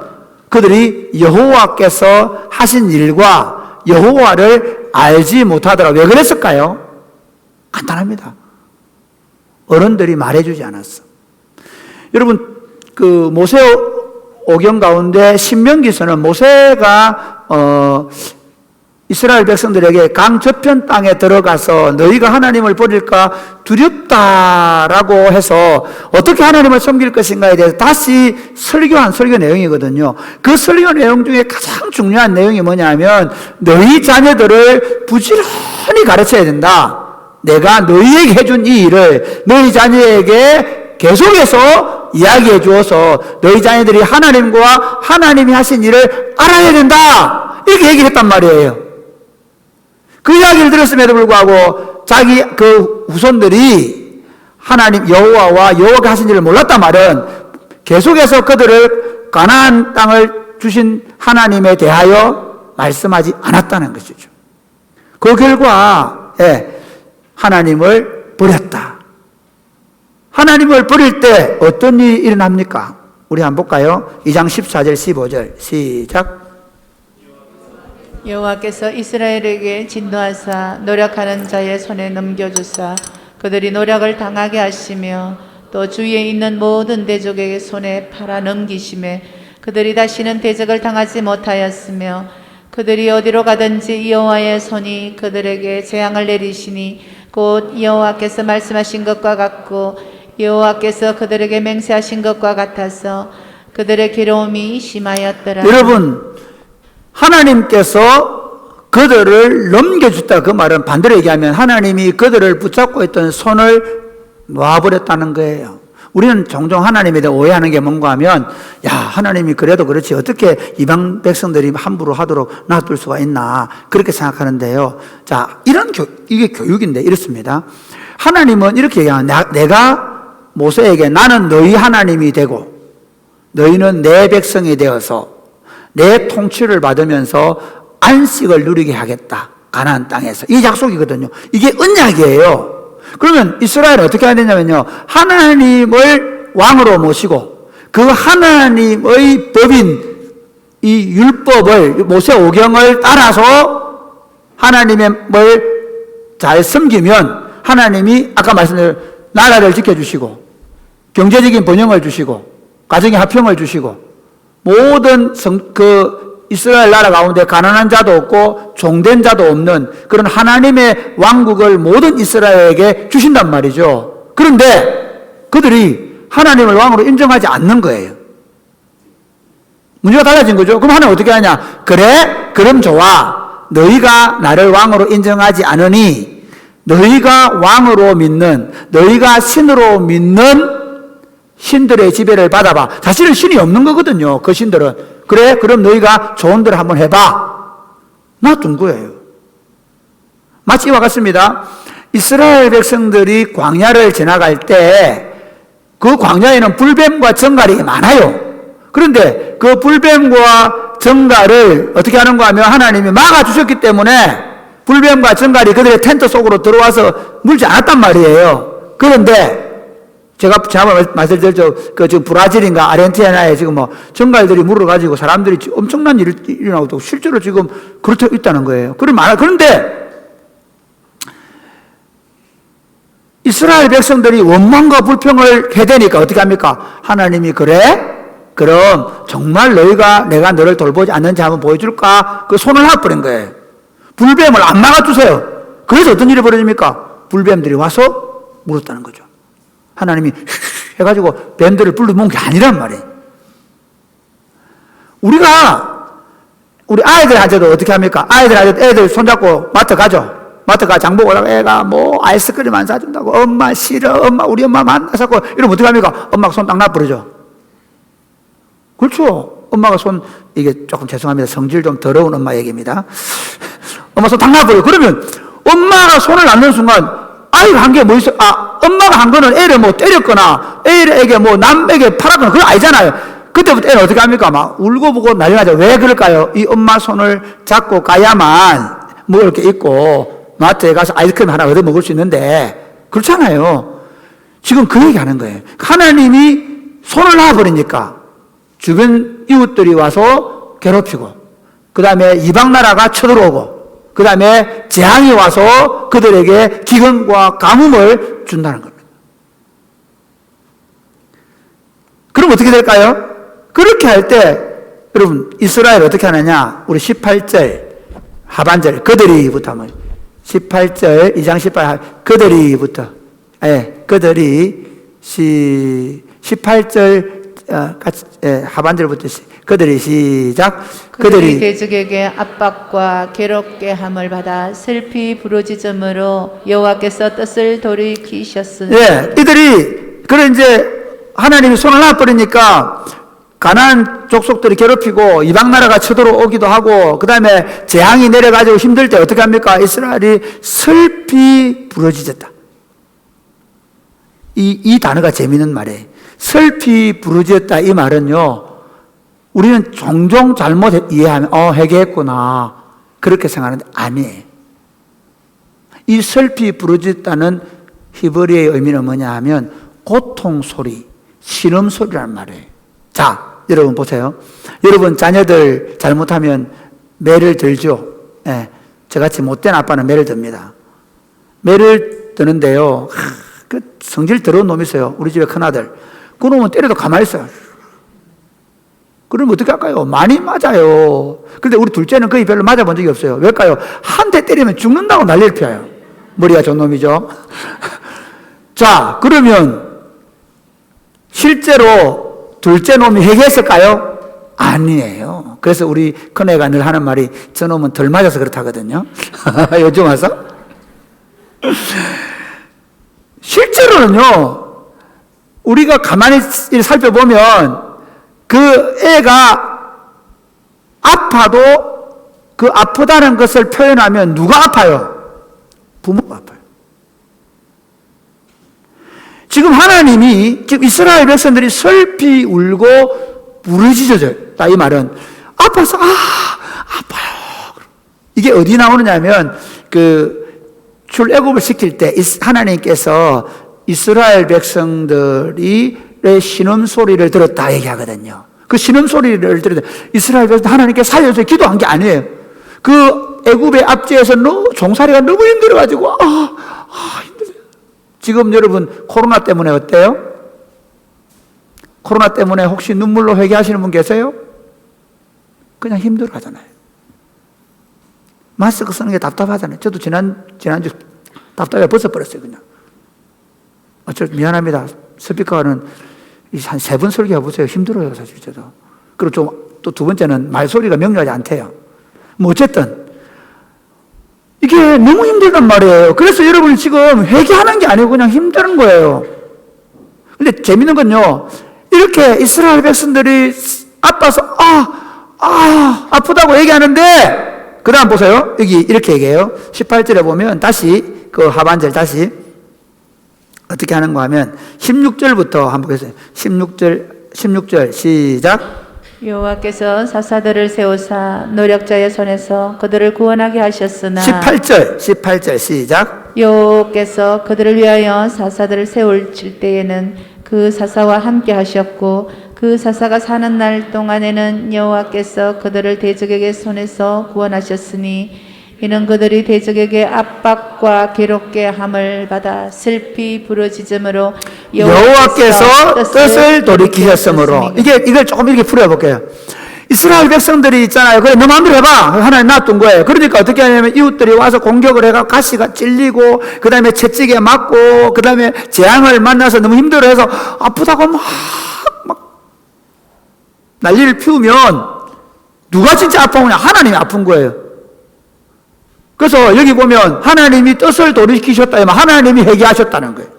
그들이 여호와께서 하신 일과 여호와를 알지 못하더라. 왜 그랬을까요? 간단합니다. 어른들이 말해주지 않았어. 여러분 그 모세 오경 가운데 신명기서는 모세가 이스라엘 백성들에게 강 저편 땅에 들어가서 너희가 하나님을 버릴까 두렵다라고 해서 어떻게 하나님을 섬길 것인가에 대해서 다시 설교한 설교 내용이거든요. 그 설교 내용 중에 가장 중요한 내용이 뭐냐면 너희 자녀들을 부지런히 가르쳐야 된다. 내가 너희에게 해준 이 일을 너희 자녀에게 계속해서 이야기해 주어서 너희 자녀들이 하나님과 하나님이 하신 일을 알아야 된다. 이렇게 얘기를 했단 말이에요. 그 이야기를 들었음에도 불구하고 자기 그 후손들이 하나님 여호와와 여호와가 하신 일을 몰랐단 말은 계속해서 그들을 가나안 땅을 주신 하나님에 대하여 말씀하지 않았다는 것이죠. 그 결과에 하나님을 버렸다. 하나님을 버릴 때 어떤 일이 일어납니까? 우리 한번 볼까요? 2장 14절 15절 시작. 여호와께서 이스라엘에게 진노하사 노력하는 자의 손에 넘겨주사 그들이 노력을 당하게 하시며 또 주위에 있는 모든 대적에게 손에 팔아 넘기심에 그들이 다시는 대적을 당하지 못하였으며 그들이 어디로 가든지 여호와의 손이 그들에게 재앙을 내리시니 곧 여호와께서 말씀하신 것과 같고 여호와께서 그들에게 맹세하신 것과 같아서 그들의 괴로움이 심하였더라. 여러분 하나님께서 그들을 넘겨줬다. 그 말은 반대로 얘기하면 하나님이 그들을 붙잡고 있던 손을 놔버렸다는 거예요. 우리는 종종 하나님에 대해 오해하는 게 뭔가 하면 야 하나님이 그래도 그렇지 어떻게 이방 백성들이 함부로 하도록 놔둘 수가 있나 그렇게 생각하는데요. 자 이게 교육인데 이렇습니다. 하나님은 이렇게 얘기합니다. 내가 모세에게 나는 너희 하나님이 되고 너희는 내 백성이 되어서 내 통치를 받으면서 안식을 누리게 하겠다. 가나안 땅에서. 이 약속이거든요. 이게 언약이에요. 그러면 이스라엘은 어떻게 해야 되냐면요. 하나님을 왕으로 모시고 그 하나님의 법인 이 율법을 모세 오경을 따라서 하나님의 뭘 잘 섬기면 하나님이 아까 말씀드린 나라를 지켜주시고 경제적인 번영을 주시고 가정의 화평을 주시고 모든 그 이스라엘 나라 가운데 가난한 자도 없고 종된 자도 없는 그런 하나님의 왕국을 모든 이스라엘에게 주신단 말이죠. 그런데 그들이 하나님을 왕으로 인정하지 않는 거예요. 문제가 달라진 거죠. 그럼 하나님 어떻게 하냐? 그래? 그럼 좋아. 너희가 나를 왕으로 인정하지 않으니 너희가 왕으로 믿는, 너희가 신으로 믿는 신들의 지배를 받아봐. 사실은 신이 없는 거거든요. 그 신들은. 그래? 그럼 너희가 좋은 대로 한번 해봐. 놔둔 거예요. 마치 이와 같습니다. 이스라엘 백성들이 광야를 지나갈 때 그 광야에는 불뱀과 정갈이 많아요. 그런데 그 불뱀과 정갈을 어떻게 하는가 하면 하나님이 막아주셨기 때문에 불뱀과 정갈이 그들의 텐트 속으로 들어와서 물지 않았단 말이에요. 그런데 제가 말씀드렸죠. 그 지금 브라질인가 아르헨티나에 지금 뭐 정갈들이 물어가지고 사람들이 엄청난 일이 일어나고 있고 실제로 지금 그렇게 있다는 거예요. 그런데 이스라엘 백성들이 원망과 불평을 해대니까 어떻게 합니까? 하나님이 그래? 그럼 정말 너희가 내가 너를 돌보지 않는지 한번 보여줄까? 그 손을 놔버린 거예요. 불뱀을 안 막아주세요. 그래서 어떤 일이 벌어집니까? 불뱀들이 와서 물었다는 거죠. 하나님이 해가지고 뱀들을 불러모은 게 아니란 말이에요. 우리 아이들한테도 어떻게 합니까? 아이들한테 애들 손잡고 마트 가죠. 마트 가 장보고 오다가 애가 뭐 아이스크림 안 사준다고 엄마 싫어 엄마 우리 엄마 만나서 이러면 어떻게 합니까? 엄마가 손 딱 놔버리죠. 그렇죠. 엄마가 이게 조금 죄송합니다. 성질 좀 더러운 엄마 얘기입니다. 엄마 손 딱 놔버려요. 그러면 엄마가 손을 놔는 순간 아이가 한 게 뭐 있어? 엄마가 한 거는 애를 뭐 때렸거나 애에게 뭐 남에게 팔았거나 그건 아니잖아요. 그때부터 애는 어떻게 합니까? 막 울고 보고 난리 나죠. 왜 그럴까요? 이 엄마 손을 잡고 가야만 먹을 게 있고 마트에 가서 아이스크림 하나 얻어 먹을 수 있는데 그렇잖아요. 지금 그 얘기하는 거예요. 하나님이 손을 놔버리니까 주변 이웃들이 와서 괴롭히고 그 다음에 이방 나라가 쳐들어오고 그 다음에 재앙이 와서 그들에게 기근과 가뭄을 준다는 겁니다. 그럼 어떻게 될까요? 그렇게 할 때 여러분 이스라엘 어떻게 하느냐? 우리 18절 하반절 그들이부터 한번 18절 2장 18 그들이부터 그들이 18절 같이 하반절부터 그들이 시작 그들이 대적에게 압박과 괴롭게 함을 받아 슬피 부르짖음으로 여호와께서 뜻을 돌이키셨으니 이들이 그래 이제 하나님이 손을 놔버리니까 가나안 족속들이 괴롭히고 이방 나라가 쳐들어오기도 하고 그 다음에 재앙이 내려가지고 힘들 때 어떻게 합니까? 이스라엘이 슬피 부르짖었다. 이 단어가 재미있는 말이에요. 슬피 부르짖었다 이 말은요 우리는 종종 잘못 이해하면 회개했구나 그렇게 생각하는데 아니에요. 이 슬피 부르짖다는 히브리어의 의미는 뭐냐 하면 고통 소리, 신음 소리란 말이에요. 자, 여러분 보세요. 여러분 자녀들 잘못하면 매를 들죠. 저같이 못된 아빠는 매를 듭니다. 매를 드는데요. 그 성질 더러운 놈이 있어요. 우리 집에 큰아들. 그 놈은 때려도 가만히 있어요. 그러면 어떻게 할까요? 많이 맞아요. 그런데 우리 둘째는 거의 별로 맞아본 적이 없어요. 왜일까요? 한 대 때리면 죽는다고 난리를 펴요. 머리가 좋은 놈이죠. 자, 그러면 실제로 둘째 놈이 회개했을까요? 아니에요. 그래서 우리 큰애가 늘 하는 말이 저 놈은 덜 맞아서 그렇다거든요. 요즘 와서. 실제로는요, 우리가 가만히 살펴보면 그 애가 아파도 그 아프다는 것을 표현하면 누가 아파요? 부모가 아파요. 지금 하나님이 지금 이스라엘 백성들이 슬피 울고 부르짖었다. 이 말은 아파서 아파요. 이게 어디 나오느냐 하면 그 출애굽을 시킬 때 하나님께서 이스라엘 백성들이 신음소리를 들었다 얘기하거든요. 그 신음소리를 들을 때 이스라엘 백성들 하나님께 살려서 기도한 게 아니에요. 그 애굽의 압제에서 종살이가 너무 힘들어가지고 힘들어요. 지금 여러분 코로나 때문에 어때요? 코로나 때문에 혹시 눈물로 회개하시는 분 계세요? 그냥 힘들어하잖아요. 마스크 쓰는 게 답답하잖아요. 저도 지난주 답답해 벗어버렸어요. 그냥 미안합니다. 스피커는 한 3번 설교해보세요. 힘들어요 사실 저도. 그리고 또 두 번째는 말소리가 명료하지 않대요. 뭐 어쨌든 이게 너무 힘들단 말이에요. 그래서 여러분이 지금 회개하는 게 아니고 그냥 힘든 거예요. 근데 재밌는 건요, 이렇게 이스라엘 백성들이 아파서 아프다고 얘기하는데, 그 다음 보세요. 여기 이렇게 얘기해요. 18절에 보면 다시 그 하반절 다시 어떻게 하는가 하면 16절부터 한번 보겠습니다. 16절 시작. 여호와께서 사사들을 세우사 노력자의 손에서 그들을 구원하게 하셨으나 18절 시작. 여호와께서 그들을 위하여 사사들을 세우실 때에는 그 사사와 함께 하셨고 그 사사가 사는 날 동안에는 여호와께서 그들을 대적에게 손에서 구원하셨으니 이는 그들이 대적에게 압박과 괴롭게 함을 받아 슬피 부르짖음으로 여호와께서 뜻을 돌이키셨으므로. 이걸 조금 이렇게 풀어볼게요. 이스라엘 백성들이 있잖아요. 그래, 너 마음대로 해봐. 하나님 놔둔 거예요. 그러니까 어떻게 하냐면 이웃들이 와서 공격을 해가 가시가 찔리고, 그 다음에 채찍에 맞고, 그 다음에 재앙을 만나서 너무 힘들어해서 아프다고 막 난리를 피우면 누가 진짜 아프냐? 하나님이 아픈 거예요. 그래서 여기 보면 하나님이 뜻을 돌이키셨다 하면 하나님이 회개하셨다는 거예요.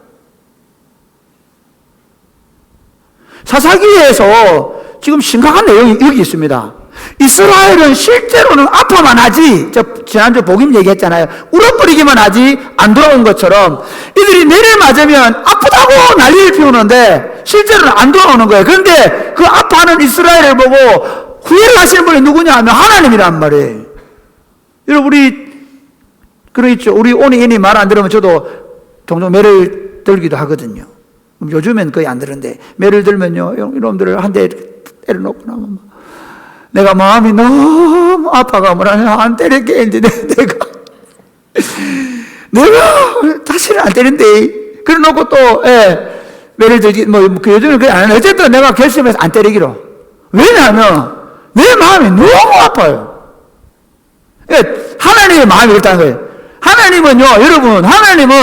사사기에서 지금 심각한 내용이 여기 있습니다. 이스라엘은 실제로는 아파만 하지, 지난주 복임 얘기했잖아요. 울어버리기만 하지 안 돌아온 것처럼 이들이 매를 맞으면 아프다고 난리를 피우는데 실제로는 안 돌아오는 거예요. 그런데 그 아파하는 이스라엘을 보고 후회를 하시는 분이 누구냐 하면 하나님이란 말이에요. 여러분, 우리 온이인이 말 안 들으면 저도 종종 매를 들기도 하거든요. 요즘엔 거의 안 들은데, 매를 들면요, 이놈들을 한 대 때려놓고 나면 내가 마음이 너무 아파가 뭐라 안 때릴게 했는데 내가 다시는 안 때린대. 그래 놓고 또 매를 들기 요즘은 그게 안 해. 어쨌든 내가 결심해서 안 때리기로. 왜냐하면 내 마음이 너무 아파요. 하나님의 마음이 그렇다는 거예요. 하나님은요, 여러분, 하나님은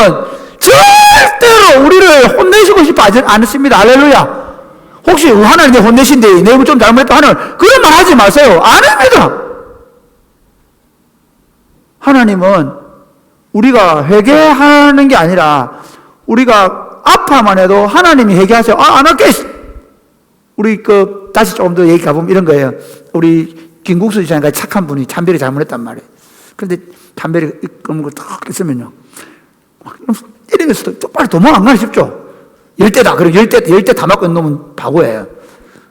절대로 우리를 혼내시고 싶어 하지 않습니다. 할렐루야. 혹시 하나님 혼내신데 내가 좀 잘못했다 하는 그런 말 하지 마세요. 안 합니다. 하나님은 우리가 회개하는 게 아니라 우리가 아파만 해도 하나님이 회개하세요. 안 할게. 우리 다시 조금 더 얘기 가보면 이런 거예요. 우리 김국수 지사님과 착한 분이 참배를 잘못했단 말이에요. 그런데 담배를 끊는 걸 딱 있으면요, 막 때리면서도 똑바로 도망 안 가나 싶죠? 열대다. 그리고 열대 다 맞고 있는 놈은 바보예요.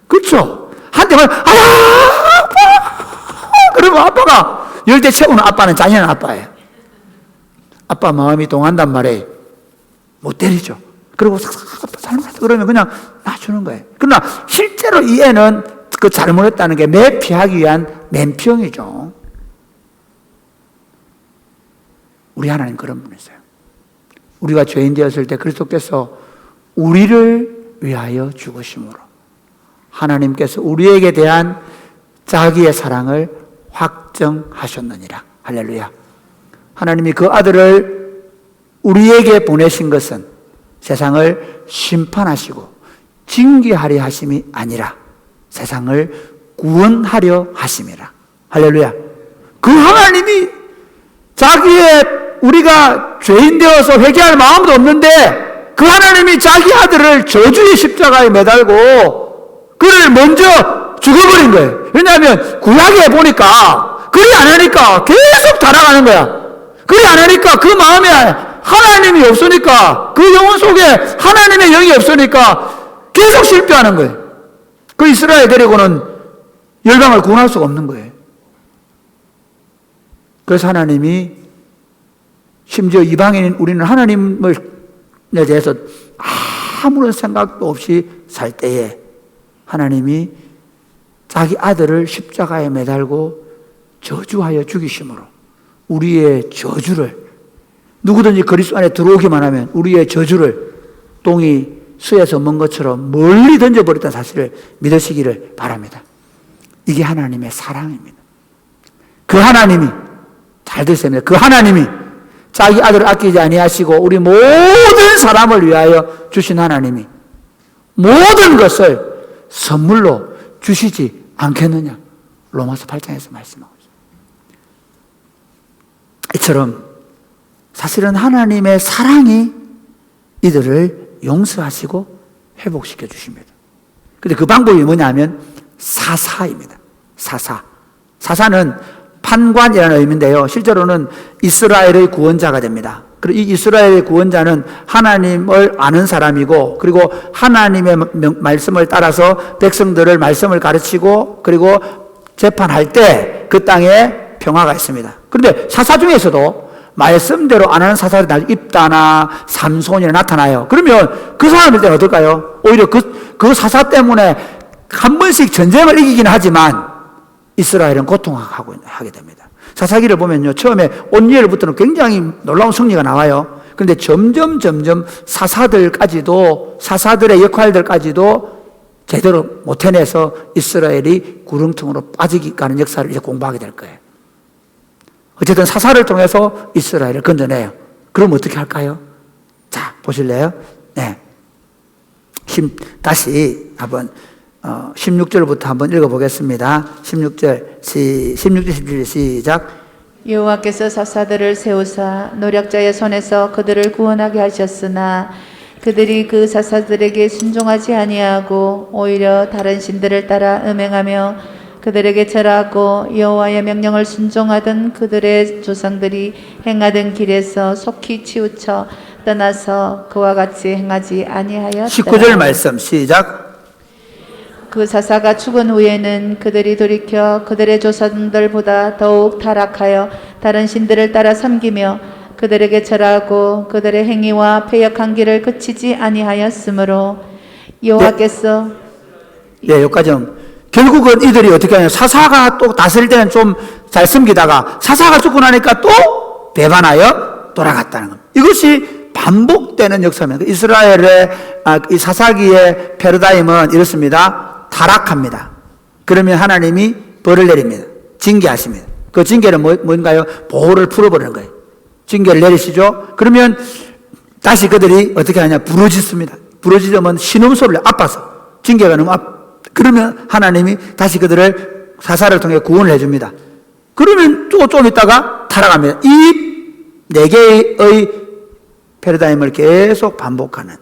그렇죠? 한 대만, 아파! 그러면 아빠가, 열대 채우는 아빠는 잔인한 아빠예요. 아빠 마음이 동한단 말이에요. 못 때리죠. 그리고 잘못했다 그러면 그냥 놔주는 거예요. 그러나 실제로 이 애는 그 잘못했다는 게 매피하기 위한 맨피형이죠. 우리 하나님 그런 분이세요. 우리가 죄인 되었을 때 그리스도께서 우리를 위하여 죽으심으로 하나님께서 우리에게 대한 자기의 사랑을 확정하셨느니라. 할렐루야. 하나님이 그 아들을 우리에게 보내신 것은 세상을 심판하시고 징계하려 하심이 아니라 세상을 구원하려 하심이라. 할렐루야. 그 하나님이 우리가 죄인 되어서 회개할 마음도 없는데 그 하나님이 자기 아들을 저주의 십자가에 매달고 그를 먼저 죽어버린 거예요. 왜냐하면 구약에 보니까 그리 안 하니까 계속 달아가는 거야. 그리 안 하니까 그 마음에 하나님이 없으니까 그 영혼 속에 하나님의 영이 없으니까 계속 실패하는 거예요. 그 이스라엘 데리고는 열방을 구원할 수가 없는 거예요. 그래서 하나님이 심지어 이방인인 우리는 하나님에 대해서 아무런 생각도 없이 살 때에 하나님이 자기 아들을 십자가에 매달고 저주하여 죽이심으로 우리의 저주를, 누구든지 그리스도 안에 들어오기만 하면 우리의 저주를 똥이 수에서 먼 것처럼 멀리 던져버렸다는 사실을 믿으시기를 바랍니다. 이게 하나님의 사랑입니다. 그 하나님이, 잘 들으세요. 그 하나님이 자기 아들을 아끼지 아니하시고 우리 모든 사람을 위하여 주신 하나님이 모든 것을 선물로 주시지 않겠느냐. 로마서 8장에서 말씀하고 있습니다. 이처럼 사실은 하나님의 사랑이 이들을 용서하시고 회복시켜 주십니다. 근데 그 방법이 뭐냐면 사사입니다. 사사는 판관이라는 의미인데요. 실제로는 이스라엘의 구원자가 됩니다. 그리고 이 이스라엘의 구원자는 하나님을 아는 사람이고, 그리고 하나님의 말씀을 따라서 백성들을 말씀을 가르치고, 그리고 재판할 때 그 땅에 평화가 있습니다. 그런데 사사 중에서도 말씀대로 안 하는 사사들이 입다나 삼손이나 나타나요. 그러면 그 사람들은 어떨까요? 오히려 그 사사 때문에 한 번씩 전쟁을 이기긴 하지만 이스라엘은 고통하게 됩니다. 사사기를 보면요, 처음에 온니엘부터는 굉장히 놀라운 승리가 나와요. 그런데 점점 사사들의 역할들까지도 제대로 못 해내서 이스라엘이 구렁텅으로 빠지기가는 역사를 이제 공부하게 될 거예요. 어쨌든 사사를 통해서 이스라엘을 건져내요. 그럼 어떻게 할까요? 자, 보실래요? 네. 다시 한번 16절부터 한번 읽어보겠습니다. 16절 17절 시작. 여호와께서 사사들을 세우사 노략자의 손에서 그들을 구원하게 하셨으나 그들이 그 사사들에게 순종하지 아니하고 오히려 다른 신들을 따라 음행하며 그들에게 절하고 여호와의 명령을 순종하던 그들의 조상들이 행하던 길에서 속히 치우쳐 떠나서 그와 같이 행하지 아니하였더라. 19절 말씀 시작. 그 사사가 죽은 후에는 그들이 돌이켜 그들의 조상들보다 더욱 타락하여 다른 신들을 따라 섬기며 그들에게 절하고 그들의 행위와 패역한 길을 그치지 아니하였으므로 여호와께서 여기까지는 결국은 이들이 어떻게 하냐, 사사가 또 다스릴 때는 좀 잘 섬기다가 사사가 죽고 나니까 또 배반하여 돌아갔다는 겁니다. 이것이 반복되는 역사입니다. 이스라엘의 이 사사기의 패러다임은 이렇습니다. 타락합니다. 그러면 하나님이 벌을 내립니다. 징계하십니다. 그 징계는 뭔가요? 보호를 풀어버리는 거예요. 징계를 내리시죠. 그러면 다시 그들이 어떻게 하냐, 부르짖습니다. 부르짖으면 신음소리를 아파서 징계가 너무 그러면 하나님이 다시 그들을 사사를 통해 구원을 해줍니다. 그러면 또 좀 있다가 타락합니다. 이 네 개의 패러다임을 계속 반복하는,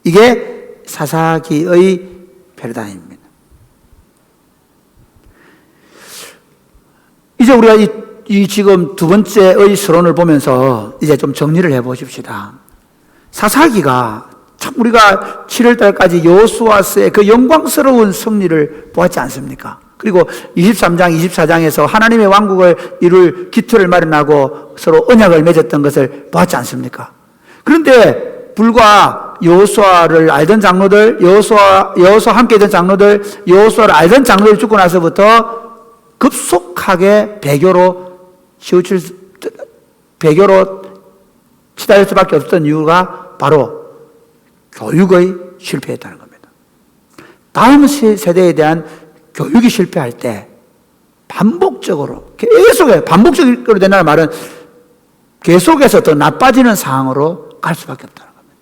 이게 사사기의 패러다임입니다. 이제 우리가 이 지금 두 번째의 서론을 보면서 이제 좀 정리를 해 보십시다. 사사기가 참 우리가 7월 달까지 여호수아서의 그 영광스러운 승리를 보았지 않습니까? 그리고 23장, 24장에서 하나님의 왕국을 이룰 기틀을 마련하고 서로 언약을 맺었던 것을 보았지 않습니까? 그런데 불과 여호수아를 알던 장로들, 여호수아 함께 있던 장로들, 여호수아를 알던 장로들이 죽고 나서부터 급속하게 배교로 치달을 수밖에 없었던 이유가 바로 교육의 실패였다는 겁니다. 다음 세대에 대한 교육이 실패할 때 반복적으로 반복적으로 된다는 말은 계속해서 더 나빠지는 상황으로 갈 수밖에 없다는 겁니다.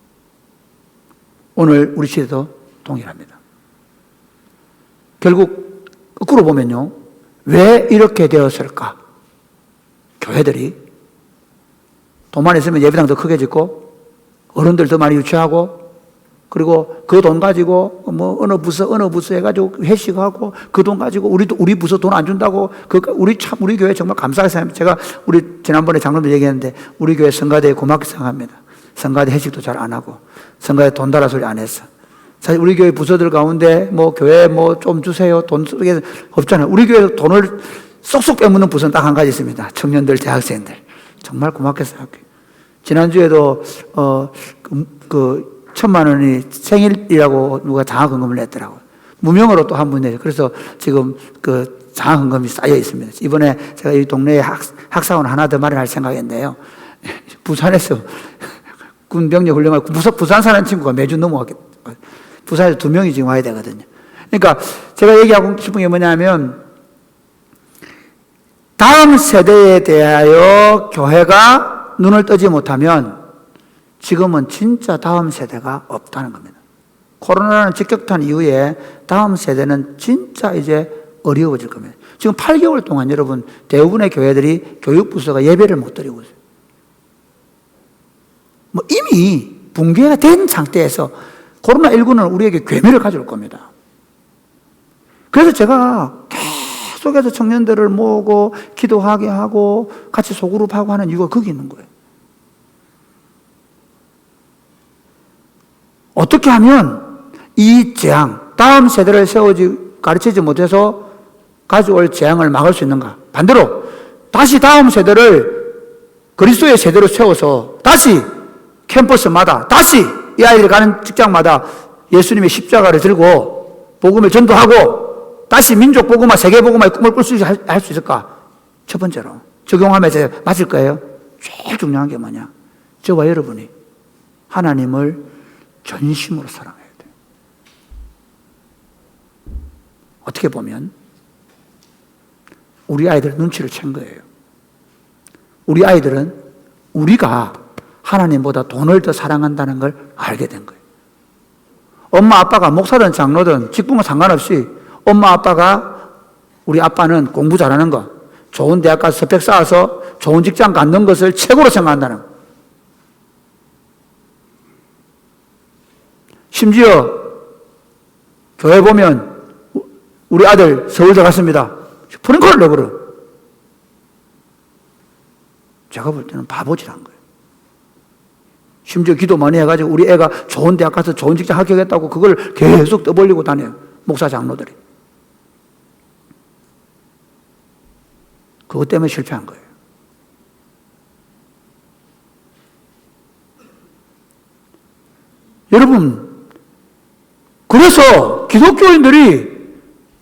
오늘 우리 시대도 동일합니다. 결국 거꾸로 보면요, 왜 이렇게 되었을까? 교회들이 돈만 있으면 예배당 더 크게 짓고 어른들 더 많이 유치하고, 그리고 그 돈 가지고 뭐 어느 부서 해가지고 회식하고 그 돈 가지고 우리 부서 돈 안 준다고 우리 교회 정말 감사하게 생각합니다. 제가 우리 지난번에 장로들 얘기했는데 우리 교회 성가대에 고맙게 생각합니다. 성가대 회식도 잘 안 하고 성가대 돈 달라 소리 안 했어. 사실 우리 교회 부서들 가운데 뭐 교회 뭐 좀 주세요 돈 쓰게 없잖아요. 우리 교회 돈을 쏙쏙 빼먹는 부서는 딱 한 가지 있습니다. 청년들, 대학생들. 정말 고맙게 생각해요. 지난주에도 1,000만 원이 생일이라고 누가 장학헌금을 냈더라고요. 무명으로 또 한 분 내요. 그래서 지금 그 장학헌금이 쌓여 있습니다. 이번에 제가 이 동네에 학사원 하나 더 마련할 생각인데요. 부산에서 군병력 훈련을 부산 사는 친구가 매주 넘어왔겠다. 부산에서 2명이 지금 와야 되거든요. 그러니까 제가 얘기하고 싶은 게 뭐냐면, 다음 세대에 대하여 교회가 눈을 뜨지 못하면 지금은 진짜 다음 세대가 없다는 겁니다. 코로나라는 직격탄 이후에 다음 세대는 진짜 이제 어려워질 겁니다. 지금 8개월 동안 여러분 대부분의 교회들이 교육부서가 예배를 못 드리고 있어요. 뭐 이미 붕괴가 된 상태에서 코로나19는 우리에게 괴멸을 가져올 겁니다. 그래서 제가 계속해서 청년들을 모으고 기도하게 하고 같이 소그룹하고 하는 이유가 거기 있는 거예요. 어떻게 하면 이 재앙, 다음 세대를 가르치지 못해서 가져올 재앙을 막을 수 있는가? 반대로 다시 다음 세대를 그리스도의 세대로 세워서 다시 캠퍼스마다 다시 이 아이들이 가는 직장마다 예수님의 십자가를 들고 복음을 전도하고 다시 민족 복음화, 세계 복음화의 꿈을 꿀 수 있을까? 첫 번째로 적용하면서 맞을 거예요. 제일 중요한 게 뭐냐? 저와 여러분이 하나님을 전심으로 사랑해야 돼요. 어떻게 보면 우리 아이들 눈치를 챈 거예요. 우리 아이들은 우리가 하나님보다 돈을 더 사랑한다는 걸 알게 된 거예요. 엄마 아빠가 목사든 장로든 직분과 상관없이 엄마 아빠가 우리 아빠는 공부 잘하는 거, 좋은 대학 가서 스펙 쌓아서 좋은 직장 갖는 것을 최고로 생각한다는 거. 심지어 교회 보면 우리 아들 서울대 갔습니다. 프랭크를 내버려. 제가 볼 때는 바보질한 거예요. 심지어 기도 많이 해가지고 우리 애가 좋은 대학 가서 좋은 직장 합격했다고 그걸 계속 떠벌리고 다녀요. 목사 장로들이. 그것 때문에 실패한 거예요. 여러분, 그래서 기독교인들이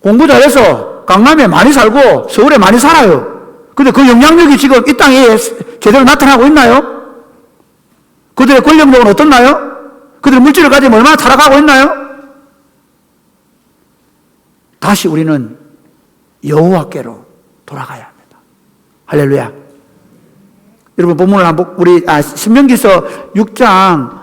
공부 잘해서 강남에 많이 살고 서울에 많이 살아요. 근데 그 영향력이 지금 이 땅에 제대로 나타나고 있나요? 그들의 권력력은 어떻나요? 그들의 물질을 가지고 얼마나 타락하고 있나요? 다시 우리는 여호와께로 돌아가야 합니다. 할렐루야. 여러분 본문을 한번 신명기서 6장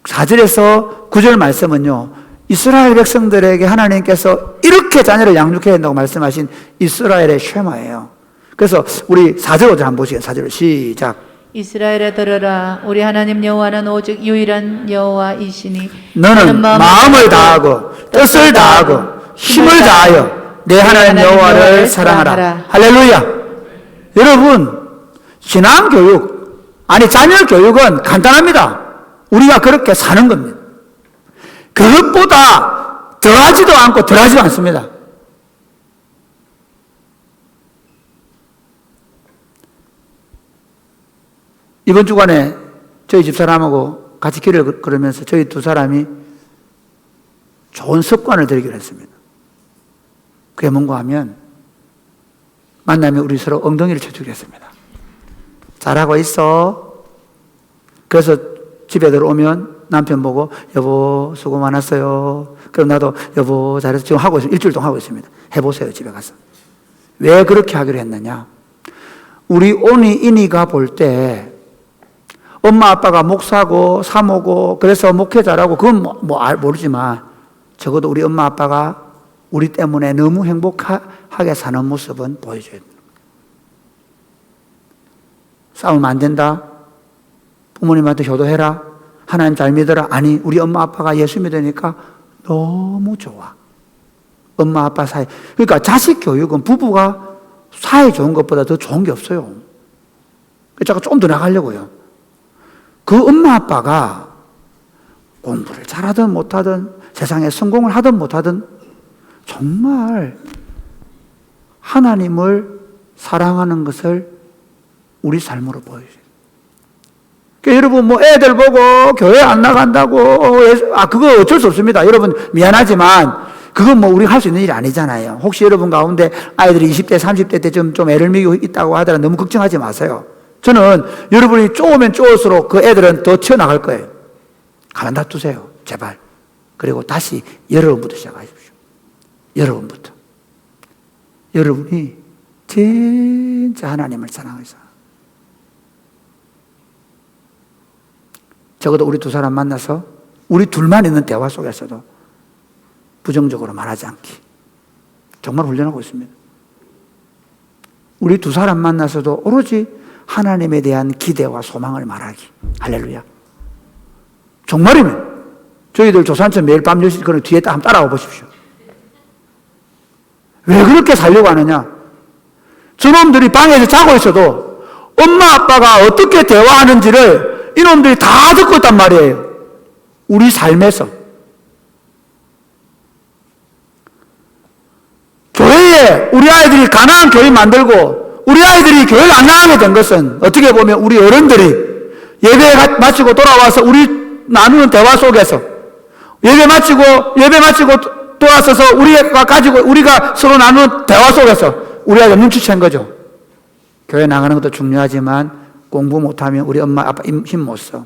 4절에서 9절 말씀은요, 이스라엘 백성들에게 하나님께서 이렇게 자녀를 양육해야 한다고 말씀하신 이스라엘의 쉐마예요. 그래서 우리 4절 5절 한번 보시겠습니다. 4절 시작. 이스라엘에 들으라. 우리 하나님 여호와는 오직 유일한 여호와이시니 너는 마음을 다하고 뜻을 다하고 힘을 다하여 내 하나님 여호와를 사랑하라. 할렐루야. 여러분, 신앙교육, 자녀교육은 간단합니다. 우리가 그렇게 사는 겁니다. 그것보다 더하지도 않고 덜하지도 않습니다. 이번 주간에 저희 집사람하고 같이 길을 걸으면서 저희 두 사람이 좋은 습관을 들이기로 했습니다. 그게 뭔가 하면 만나면 우리 서로 엉덩이를 쳐주기로 했습니다. 잘하고 있어. 그래서 집에 들어오면 남편 보고 여보 수고 많았어요. 그럼 나도 여보 잘해서 지금 하고 있습니다. 일주일 동안 하고 있습니다. 해보세요 집에 가서. 왜 그렇게 하기로 했느냐? 우리 이니가 볼 때 엄마 아빠가 목사고 사모고 그래서 목회자라고 그건 모르지만 적어도 우리 엄마 아빠가 우리 때문에 너무 행복하게 사는 모습은 보여줘야 됩니다. 싸우면 안 된다. 부모님한테 효도해라. 하나님 잘 믿어라. 아니, 우리 엄마 아빠가 예수 믿으니까 너무 좋아. 엄마 아빠 사이. 그러니까 자식 교육은 부부가 사이 좋은 것보다 더 좋은 게 없어요. 제가 좀 더 나가려고요. 그 엄마 아빠가 공부를 잘하든 못하든 세상에 성공을 하든 못하든 정말 하나님을 사랑하는 것을 우리 삶으로 보여줘요. 그러니까 여러분 애들 보고 교회 안 나간다고 그거 어쩔 수 없습니다. 여러분 미안하지만 그건 우리가 할 수 있는 일이 아니잖아요. 혹시 여러분 가운데 아이들이 20대 30대 때 좀 애를 먹이고 있다고 하더라도 너무 걱정하지 마세요. 저는 여러분이 쪼으면 쪼을수록 그 애들은 더 튀어나갈 거예요. 가만 놔두세요. 제발. 그리고 다시 여러분부터 시작하십시오. 여러분부터. 여러분이 진짜 하나님을 사랑해서 적어도 우리 두 사람 만나서 우리 둘만 있는 대화 속에서도 부정적으로 말하지 않기. 정말 훈련하고 있습니다. 우리 두 사람 만나서도 오로지 하나님에 대한 기대와 소망을 말하기. 할렐루야. 정말이면 저희들 조산천 매일 밤 10시 그 뒤에 한번 따라와 보십시오. 왜 그렇게 살려고 하느냐? 저놈들이 방에서 자고 있어도 엄마 아빠가 어떻게 대화하는지를 이놈들이 다 듣고 있단 말이에요. 우리 삶에서. 교회에 우리 아이들이 가난한 교회 만들고 우리 아이들이 교회를 안 나가게 된 것은 어떻게 보면 우리 어른들이 예배 마치고 돌아와서 우리 나누는 대화 속에서 예배 마치고 돌아서서 우리가 서로 나누는 대화 속에서 우리 아이가 눈치챈 거죠. 교회 나가는 것도 중요하지만 공부 못하면 우리 엄마 아빠 힘 못 써.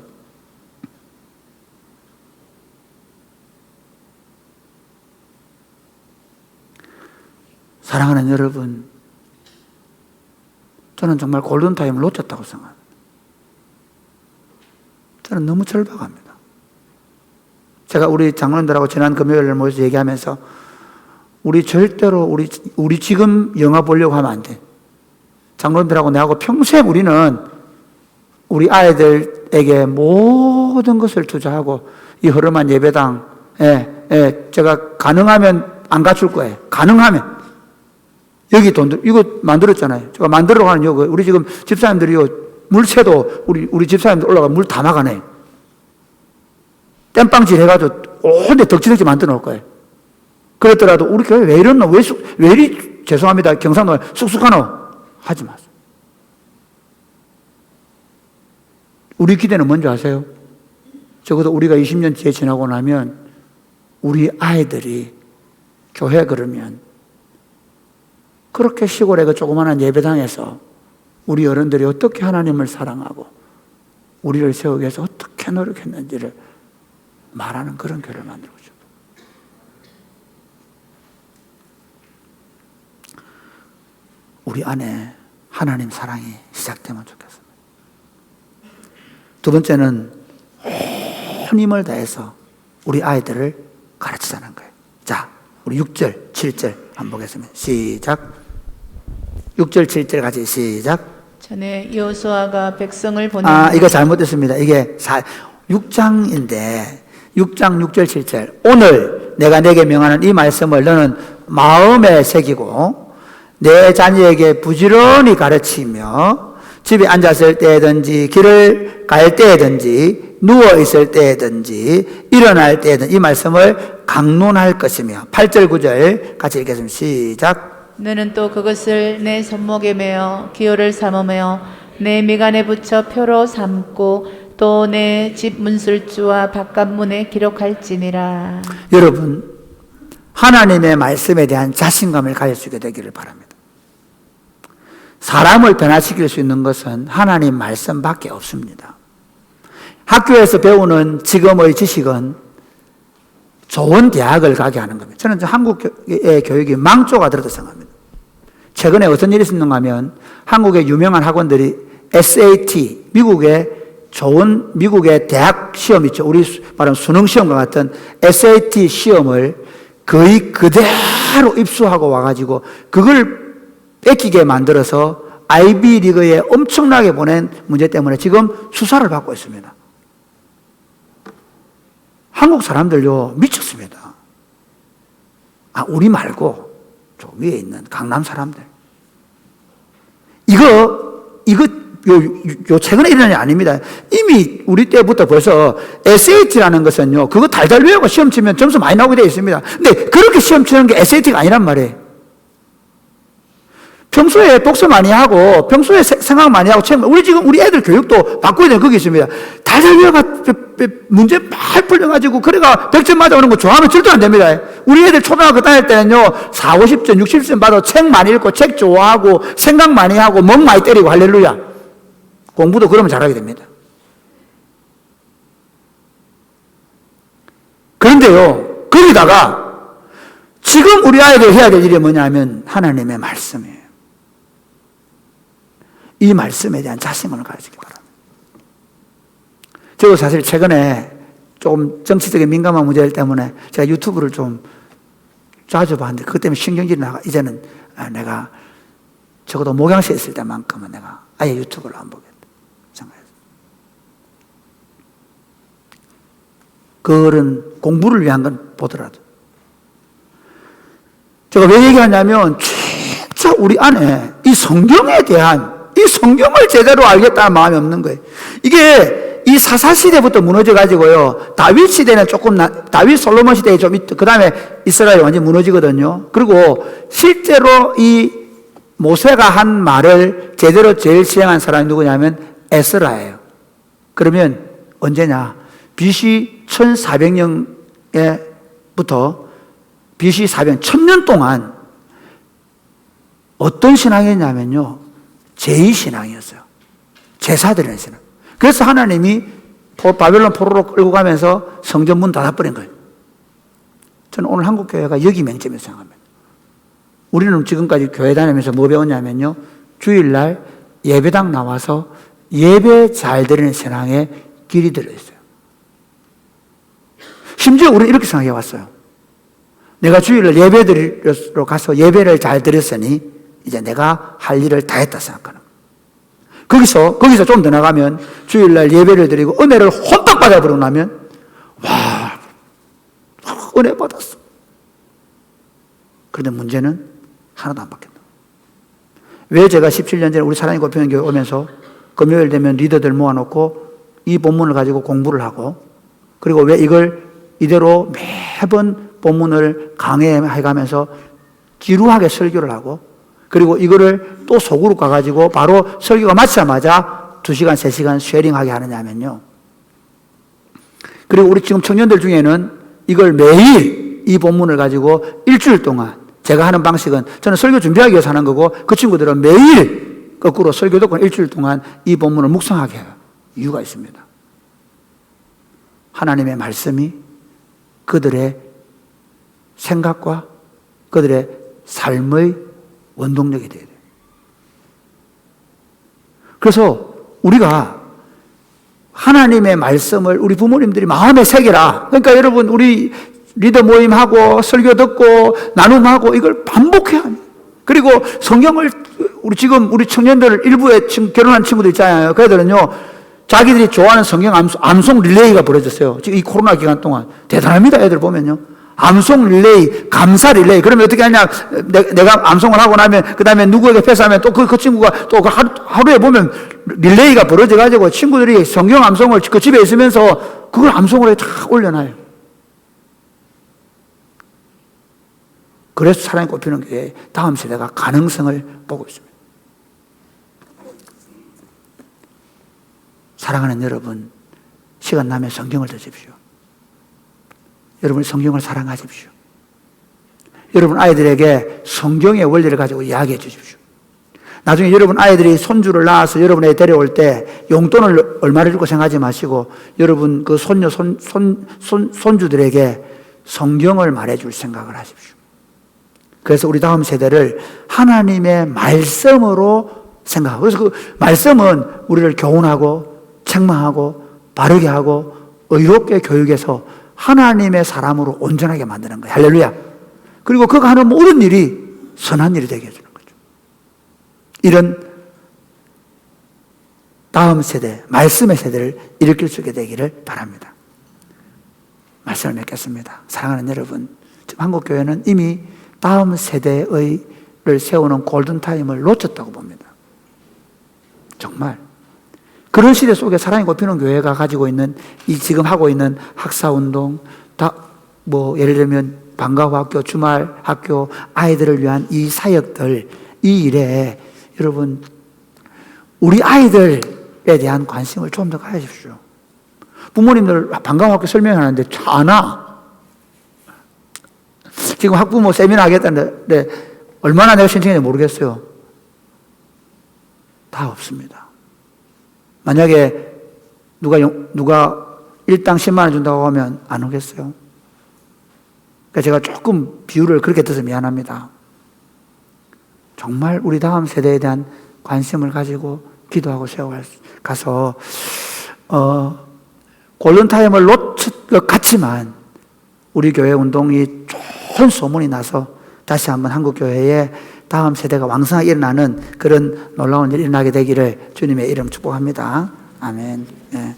사랑하는 여러분, 저는 정말 골든타임을 놓쳤다고 생각합니다. 저는 너무 절박합니다. 제가 우리 장로님들하고 지난 금요일에 모여서 얘기하면서 우리 절대로 우리 지금 영화 보려고 하면 안 돼. 장로님들하고 내하고 평생 우리는 우리 아이들에게 모든 것을 투자하고 이 허름한 예배당에 제가 가능하면 안 갖출 거예요. 가능하면. 여기 돈, 이거 만들었잖아요. 제가 만들어 가는 이거, 우리 지금 집사님들이요, 물채도 우리 집사님들 올라가 물 다 막아내요. 땜빵질 해가지고 온데 덕지덕지 만들어 놓을 거예요. 그랬더라도 우리 교회 왜 이러노? 왜 이리, 죄송합니다. 경상도 쑥쑥하노? 하지 마세요. 우리 기대는 뭔지 아세요? 적어도 우리가 20년 뒤에 지나고 나면 우리 아이들이 교회 그러면 그렇게 시골의 그 조그마한 예배당에서 우리 어른들이 어떻게 하나님을 사랑하고 우리를 세우기 위해서 어떻게 노력했는지를 말하는 그런 교회를 만들고 싶어요. 우리 안에 하나님 사랑이 시작되면 좋겠습니다. 두 번째는 온 힘을 다해서 우리 아이들을 가르치자는 거예요. 자, 우리 6절, 7절 한번 보겠습니다. 시작. 6절, 7절 같이 시작. 전에 여호수아가 백성을 보내 이거 잘못됐습니다. 이게 6장인데 6장 6절 7절. 오늘 내가 내게 명하는 이 말씀을 너는 마음에 새기고 내 자녀에게 부지런히 가르치며 집에 앉았을 때든지 길을 갈 때든지 누워 있을 때든지 일어날 때든 이 말씀을 강론할 것이며 8절 9절 같이 읽겠습니다. 시작. 너는 또 그것을 내 손목에 매어 기호를 삼으며 내 미간에 붙여 표로 삼고 또 내 집 문술주와 바깥문에 기록할지니라. 여러분, 하나님의 말씀에 대한 자신감을 가질 수 있게 되기를 바랍니다. 사람을 변화시킬 수 있는 것은 하나님 말씀밖에 없습니다. 학교에서 배우는 지금의 지식은 좋은 대학을 가게 하는 겁니다. 저는 한국의 교육이 망조가 들었다고 생각합니다. 최근에 어떤 일이 있었는가 하면 한국의 유명한 학원들이 SAT, 미국의 대학 시험 있죠. 우리 말하는 수능 시험과 같은 SAT 시험을 거의 그대로 입수하고 와가지고 그걸 뺏기게 만들어서 아이비 리그에 엄청나게 보낸 문제 때문에 지금 수사를 받고 있습니다. 한국 사람들요, 미쳤습니다. 우리 말고 저 위에 있는 강남 사람들. 이거 최근에 일어난 게 아닙니다. 이미 우리 때부터 벌써 SAT라는 것은요, 그거 달달 외우고 시험 치면 점수 많이 나오게 되어 있습니다. 근데 그렇게 시험 치는 게 SAT가 아니란 말이에요. 평소에 독서 많이 하고, 평소에 생각 많이 하고, 우리 지금 우리 애들 교육도 바꿔야 되는 그게 있습니다. 달달 외워가 문제 잘 풀려가지고, 그래가 100점 맞아오는 거 좋아하면 절대 안 됩니다. 우리 애들 초등학교 다닐 때는요, 40, 50점, 60점 받아 책 많이 읽고, 책 좋아하고, 생각 많이 하고, 멍 많이 때리고, 할렐루야. 공부도 그러면 잘하게 됩니다. 그런데요, 거기다가, 지금 우리 아이들이 해야 될 일이 뭐냐면, 하나님의 말씀이에요. 이 말씀에 대한 자신감을 가지기 바랍니다. 저도 사실 최근에 조금 정치적인 민감한 문제들 때문에 제가 유튜브를 좀 자주 봤는데 그것 때문에 신경질이 나가. 이제는 내가 적어도 목양시에 있을 때만큼은 내가 아예 유튜브를 안 보겠다 생각했어요. 그런 공부를 위한 건 보더라도. 제가 왜 얘기하냐면 진짜 우리 안에 이 성경에 대한, 이 성경을 제대로 알겠다는 마음이 없는 거예요. 이게 이 사사시대부터 무너져가지고요, 다윗 시대는 조금, 다윗 솔로몬 시대에 좀 있고, 그 다음에 이스라엘이 완전히 무너지거든요. 그리고 실제로 이 모세가 한 말을 제대로 제일 시행한 사람이 누구냐면 에스라예요. 그러면 언제냐? BC 1400년에부터 BC 400년, 1000년 동안 어떤 신앙이었냐면요, 제2신앙이었어요. 제사 드리는 신앙. 그래서 하나님이 바벨론 포로로 끌고 가면서 성전 문 닫아버린 거예요. 저는 오늘 한국교회가 여기 맹점이라고 생각합니다. 우리는 지금까지 교회 다니면서 뭐 배웠냐면요, 주일날 예배당 나와서 예배 잘 드리는 신앙에 길이 들어있어요. 심지어 우리는 이렇게 생각해 왔어요. 내가 주일날 예배 드리러 가서 예배를 잘 드렸으니 이제 내가 할 일을 다 했다 생각하는 거예요. 거기서 좀 더 나가면 주일날 예배를 드리고 은혜를 홀딱 받아버리고 나면 와, 은혜 받았어. 그런데 문제는 하나도 안 바뀌었다. 왜 제가 17년 전에 우리 사랑의 꽃피는 교회 오면서 금요일 되면 리더들 모아놓고 이 본문을 가지고 공부를 하고, 그리고 왜 이걸 이대로 매번 본문을 강해가면서 지루하게 설교를 하고, 그리고 이거를 또 소그룹 가가지고 바로 설교가 마치자마자 2시간, 3시간 쉐어링하게 하느냐면요. 그리고 우리 지금 청년들 중에는 이걸 매일 이 본문을 가지고 일주일 동안, 제가 하는 방식은 저는 설교 준비하기 위해서 하는 거고, 그 친구들은 매일 거꾸로 설교 듣고 일주일 동안 이 본문을 묵상하게 해요. 이유가 있습니다. 하나님의 말씀이 그들의 생각과 그들의 삶의 원동력이 되어야 돼요. 그래서 우리가 하나님의 말씀을 우리 부모님들이 마음에 새겨라. 그러니까 여러분, 우리 리더 모임하고 설교 듣고 나눔하고 이걸 반복해야 합니다. 그리고 성경을 우리 청년들 일부에 지금 결혼한 친구들 있잖아요. 그 애들은요, 자기들이 좋아하는 성경 암송 릴레이가 벌어졌어요. 지금 이 코로나 기간 동안. 대단합니다, 애들 보면요. 암송 릴레이, 감사 릴레이. 그러면 어떻게 하냐? 내가 암송을 하고 나면, 그 다음에 누구에게 패스하면 또 그 친구가 또 하루에 보면 릴레이가 벌어져가지고 친구들이 성경 암송을 그 집에 있으면서 그걸 암송을 다 올려놔요. 그래서 사랑이 꼽히는 게 다음 세대가 가능성을 보고 있습니다. 사랑하는 여러분, 시간 나면 성경을 드십시오. 여러분, 성경을 사랑하십시오. 여러분 아이들에게 성경의 원리를 가지고 이야기해 주십시오. 나중에 여러분 아이들이 손주를 낳아서 여러분에게 데려올 때 용돈을 얼마를 주고 생각하지 마시고 여러분 그 손주들에게 성경을 말해줄 생각을 하십시오. 그래서 우리 다음 세대를 하나님의 말씀으로 생각하고, 그래서 그 말씀은 우리를 교훈하고 책망하고 바르게 하고 의롭게 교육해서 하나님의 사람으로 온전하게 만드는 거예요. 할렐루야. 그리고 그가 하는 모든 일이 선한 일이 되게 해주는 거죠. 이런 다음 세대, 말씀의 세대를 일으킬 수 있게 되기를 바랍니다. 말씀을 맺겠습니다. 사랑하는 여러분, 지금 한국교회는 이미 다음 세대를 세우는 골든타임을 놓쳤다고 봅니다. 정말. 그런 시대 속에 사랑이 꼽히는 교회가 가지고 있는 이 지금 하고 있는 학사운동, 예를 들면 방과후 학교, 주말 학교, 아이들을 위한 이 사역들, 이 일에 여러분, 우리 아이들에 대한 관심을 좀 더 가지십시오. 부모님들 방과후 학교 설명하는데 안 와. 지금 학부모 세미나 하겠다는데 얼마나 내가 신청했는지 모르겠어요. 다 없습니다. 만약에 누가 일당 10만 원 준다고 하면 안 오겠어요? 그러니까 제가 조금 비유를 그렇게 들어서 미안합니다. 정말 우리 다음 세대에 대한 관심을 가지고 기도하고 가서 골든타임을 놓칠 것 같지만 우리 교회 운동이 좋은 소문이 나서 다시 한번 한국교회에 다음 세대가 왕성하게 일어나는 그런 놀라운 일이 일어나게 되기를 주님의 이름 축복합니다. 아멘. 네.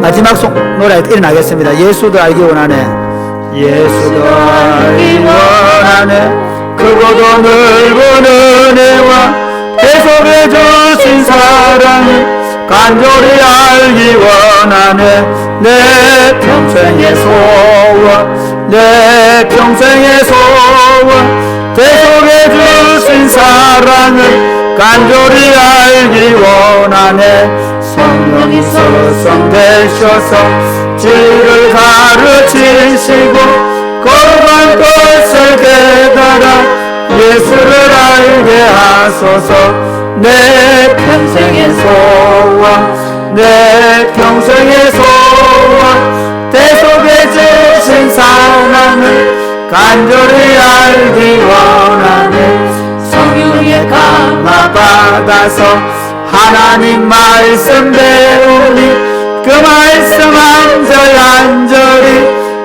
마지막 노래 일어나겠습니다. 예수도 알기 원하네. 예수도 알기 원하네. 크고도 넓은 은혜와 계속해 주신 사랑이 간절히 알기 원하네. 내 평생의 소원, 내 평생의 소원, 계속해 주신 사랑을 간절히 알기 원하네. 성령이 서성되셔서 길을 가르치시고 거룩한 것을 깨달아 예수를 알게 하소서. 내 평생의 소원, 내 평생의 소원, 계속해 주신 사랑을 간절히 알기 원하네. 성령의 감화 받아서 하나님 말씀 배우니 그 말씀 한절한절이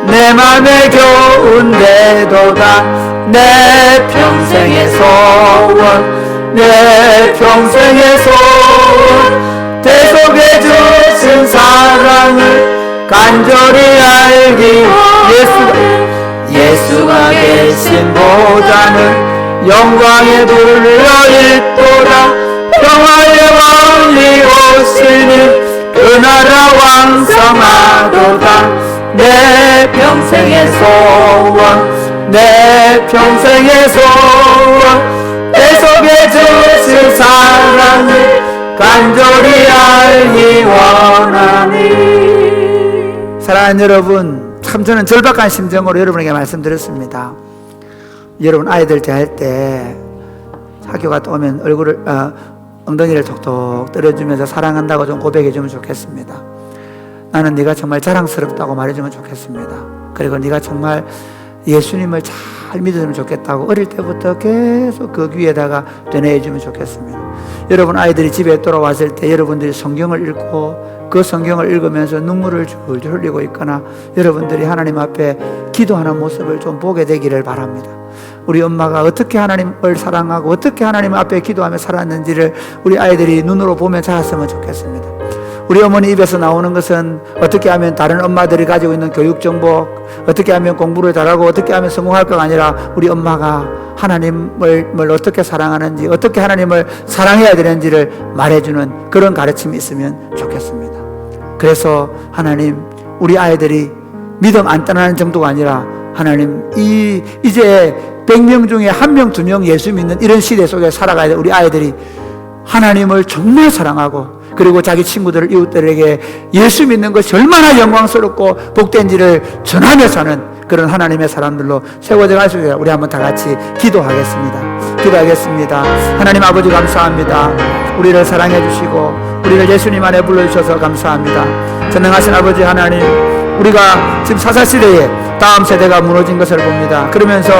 내 맘에 겨운데도다. 내 평생의 소원, 내 평생의 소원, 계속해 주신 사랑을 간절히 알기. 예수가 계신 보좌는 영광에 불려있도다. 평화의 왕이 오시니 그 나라 왕성하도다. 내 평생의 소원, 내 평생의 소원, 계속해 주신 사랑을 간절히 알기 원하니. 사랑하는 여러분, 참 저는 절박한 심정으로 여러분에게 말씀드렸습니다. 여러분 아이들 대할 때 학교 갔다 오면 엉덩이를 톡톡 때려주면서 사랑한다고 좀 고백해주면 좋겠습니다. 나는 네가 정말 자랑스럽다고 말해주면 좋겠습니다. 그리고 네가 정말 예수님을 잘 믿으면 좋겠다고 어릴 때부터 계속 그 귀에다가 되뇌어주면 좋겠습니다. 여러분 아이들이 집에 돌아왔을 때 여러분들이 성경을 읽고 그 성경을 읽으면서 눈물을 줄줄 흘리고 있거나 여러분들이 하나님 앞에 기도하는 모습을 좀 보게 되기를 바랍니다. 우리 엄마가 어떻게 하나님을 사랑하고 어떻게 하나님 앞에 기도하며 살았는지를 우리 아이들이 눈으로 보며 자랐으면 좋겠습니다. 우리 어머니 입에서 나오는 것은 어떻게 하면 다른 엄마들이 가지고 있는 교육 정보, 어떻게 하면 공부를 잘하고 어떻게 하면 성공할까가 아니라 우리 엄마가 하나님을 어떻게 사랑하는지, 어떻게 하나님을 사랑해야 되는지를 말해주는 그런 가르침이 있으면 좋겠습니다. 그래서 하나님, 우리 아이들이 믿음 안 떠나는 정도가 아니라 하나님, 이제 100명 중에 1명, 2명 예수 믿는 이런 시대 속에 살아가야 돼. 우리 아이들이 하나님을 정말 사랑하고 그리고 자기 친구들, 이웃들에게 예수 믿는 것이 얼마나 영광스럽고 복된지를 전하며 사는 그런 하나님의 사람들로 세워져 갈 수 있도록 우리 한번 다 같이 기도하겠습니다. 기도하겠습니다. 하나님 아버지 감사합니다. 우리를 사랑해 주시고 우리를 예수님 안에 불러주셔서 감사합니다. 전능하신 아버지 하나님, 우리가 지금 사사시대에 다음 세대가 무너진 것을 봅니다. 그러면서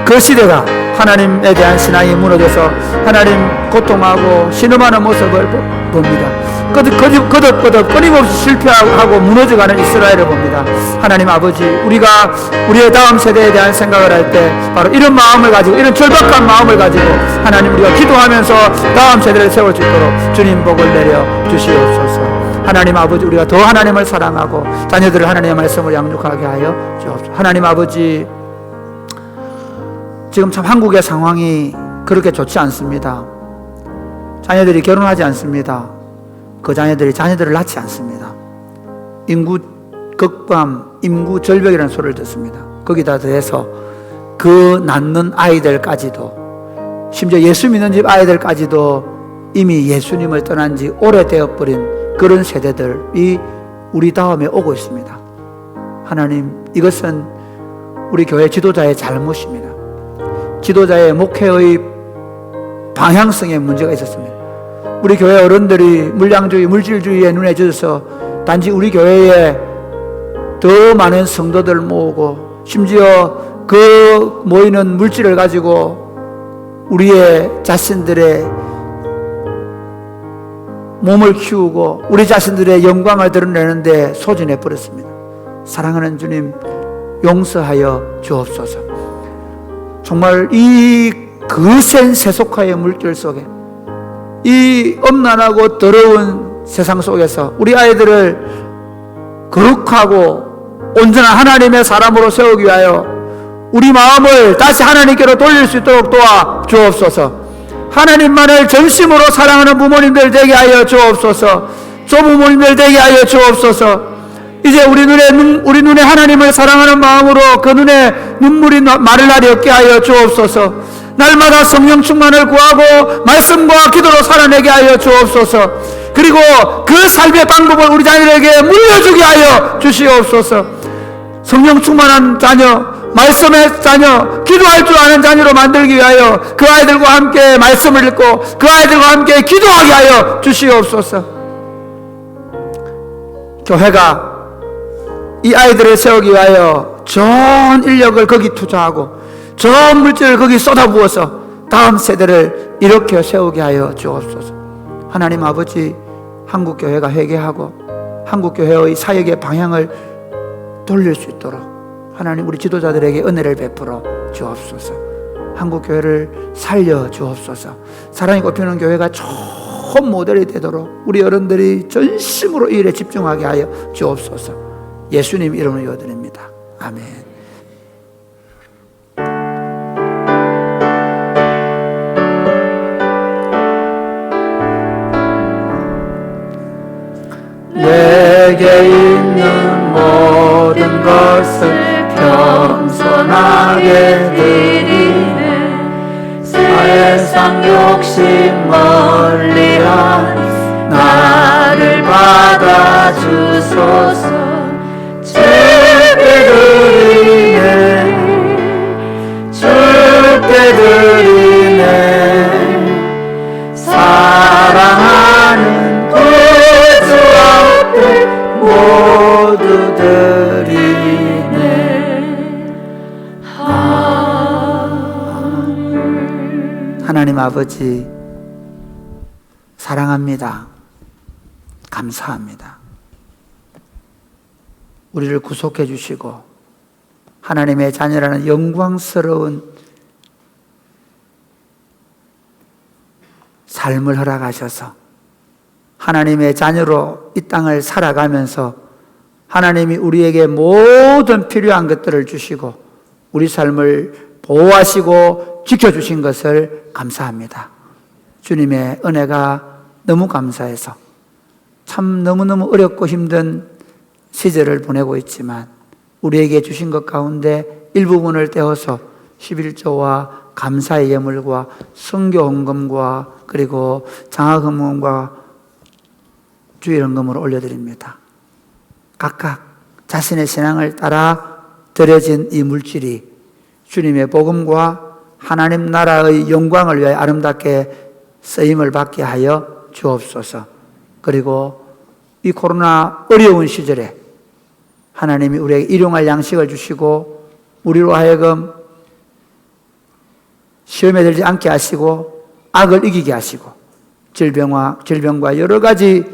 그 시대가 하나님에 대한 신앙이 무너져서 하나님 고통하고 신음하는 모습을 봅니다. 거듭 끊임없이 실패하고 무너져가는 이스라엘을 봅니다. 하나님 아버지, 우리가 우리의 다음 세대에 대한 생각을 할 때 바로 이런 마음을 가지고, 이런 절박한 마음을 가지고 하나님 우리가 기도하면서 다음 세대를 세울 수 있도록 주님 복을 내려 주시옵소서. 하나님 아버지, 우리가 더 하나님을 사랑하고 자녀들을 하나님의 말씀을 양육하게 하여 주옵소서. 하나님 아버지, 지금 참 한국의 상황이 그렇게 좋지 않습니다. 자녀들이 결혼하지 않습니다. 그 자녀들을 낳지 않습니다. 인구 극감, 인구 절벽이라는 소리를 듣습니다. 거기다 더해서 그 낳는 아이들까지도, 심지어 예수 믿는 집 아이들까지도 이미 예수님을 떠난 지 오래되어버린 그런 세대들이 우리 다음에 오고 있습니다. 하나님, 이것은 우리 교회 지도자의 잘못입니다. 지도자의 목회의 방향성에 문제가 있었습니다. 우리 교회 어른들이 물량주의, 물질주의에 눈에 젖어서 단지 우리 교회에 더 많은 성도들 모으고 심지어 그 모이는 물질을 가지고 우리의 자신들의 몸을 키우고 우리 자신들의 영광을 드러내는데 소진해 버렸습니다. 사랑하는 주님, 용서하여 주옵소서. 정말 이 거센 세속화의 물결 속에, 이 엄난하고 더러운 세상 속에서 우리 아이들을 거룩하고 온전한 하나님의 사람으로 세우기 위하여 우리 마음을 다시 하나님께로 돌릴 수 있도록 도와 주옵소서. 하나님만을 전심으로 사랑하는 부모님들 되게 하여 주옵소서. 조부모님들 되게 하여 주옵소서. 이제 우리 눈에 하나님을 사랑하는 마음으로 그 눈에 눈물이 마를 날이 없게 하여 주옵소서. 날마다 성령 충만을 구하고 말씀과 기도로 살아내게 하여 주옵소서. 그리고 그 삶의 방법을 우리 자녀에게 물려주게 하여 주시옵소서. 성령 충만한 자녀, 말씀의 자녀, 기도할 줄 아는 자녀로 만들기 위하여 그 아이들과 함께 말씀을 읽고 그 아이들과 함께 기도하게 하여 주시옵소서. 교회가 이 아이들을 세우기 위하여 전 인력을 거기 투자하고 전 물질을 거기 쏟아부어서 다음 세대를 이렇게 세우게 하여 주옵소서. 하나님 아버지, 한국교회가 회개하고 한국교회의 사역의 방향을 돌릴 수 있도록 하나님 우리 지도자들에게 은혜를 베풀어 주옵소서. 한국교회를 살려 주옵소서. 사랑이 꼽히는 교회가 좋은 모델이 되도록 우리 어른들이 전심으로 이 일에 집중하게 하여 주옵소서. 예수님 이름으로 기도드립니다. 아멘. 내게 있는 모든 것을 겸손하게 드리네. 세상 욕심 멀리한 나를 받아주소서. 주께 드리네, 주께 드리네. 사랑하는 구주 앞에 모두 드리네. 하나님 아버지, 사랑합니다. 감사합니다. 우리를 구속해 주시고 하나님의 자녀라는 영광스러운 삶을 허락하셔서 하나님의 자녀로 이 땅을 살아가면서 하나님이 우리에게 모든 필요한 것들을 주시고 우리 삶을 보호하시고 지켜주신 것을 감사합니다. 주님의 은혜가 너무 감사해서 참 너무너무 어렵고 힘든 시절을 보내고 있지만 우리에게 주신 것 가운데 일부분을 떼어서 11조와 감사의 예물과 선교 헌금과 그리고 장학 헌금과 주일 헌금으로 올려드립니다. 각각 자신의 신앙을 따라 드려진 이 물질이 주님의 복음과 하나님 나라의 영광을 위하여 아름답게 쓰임을 받게 하여 주옵소서. 그리고 이 코로나 어려운 시절에 하나님이 우리에게 일용할 양식을 주시고 우리로 하여금 시험에 들지 않게 하시고 악을 이기게 하시고 질병과 여러 가지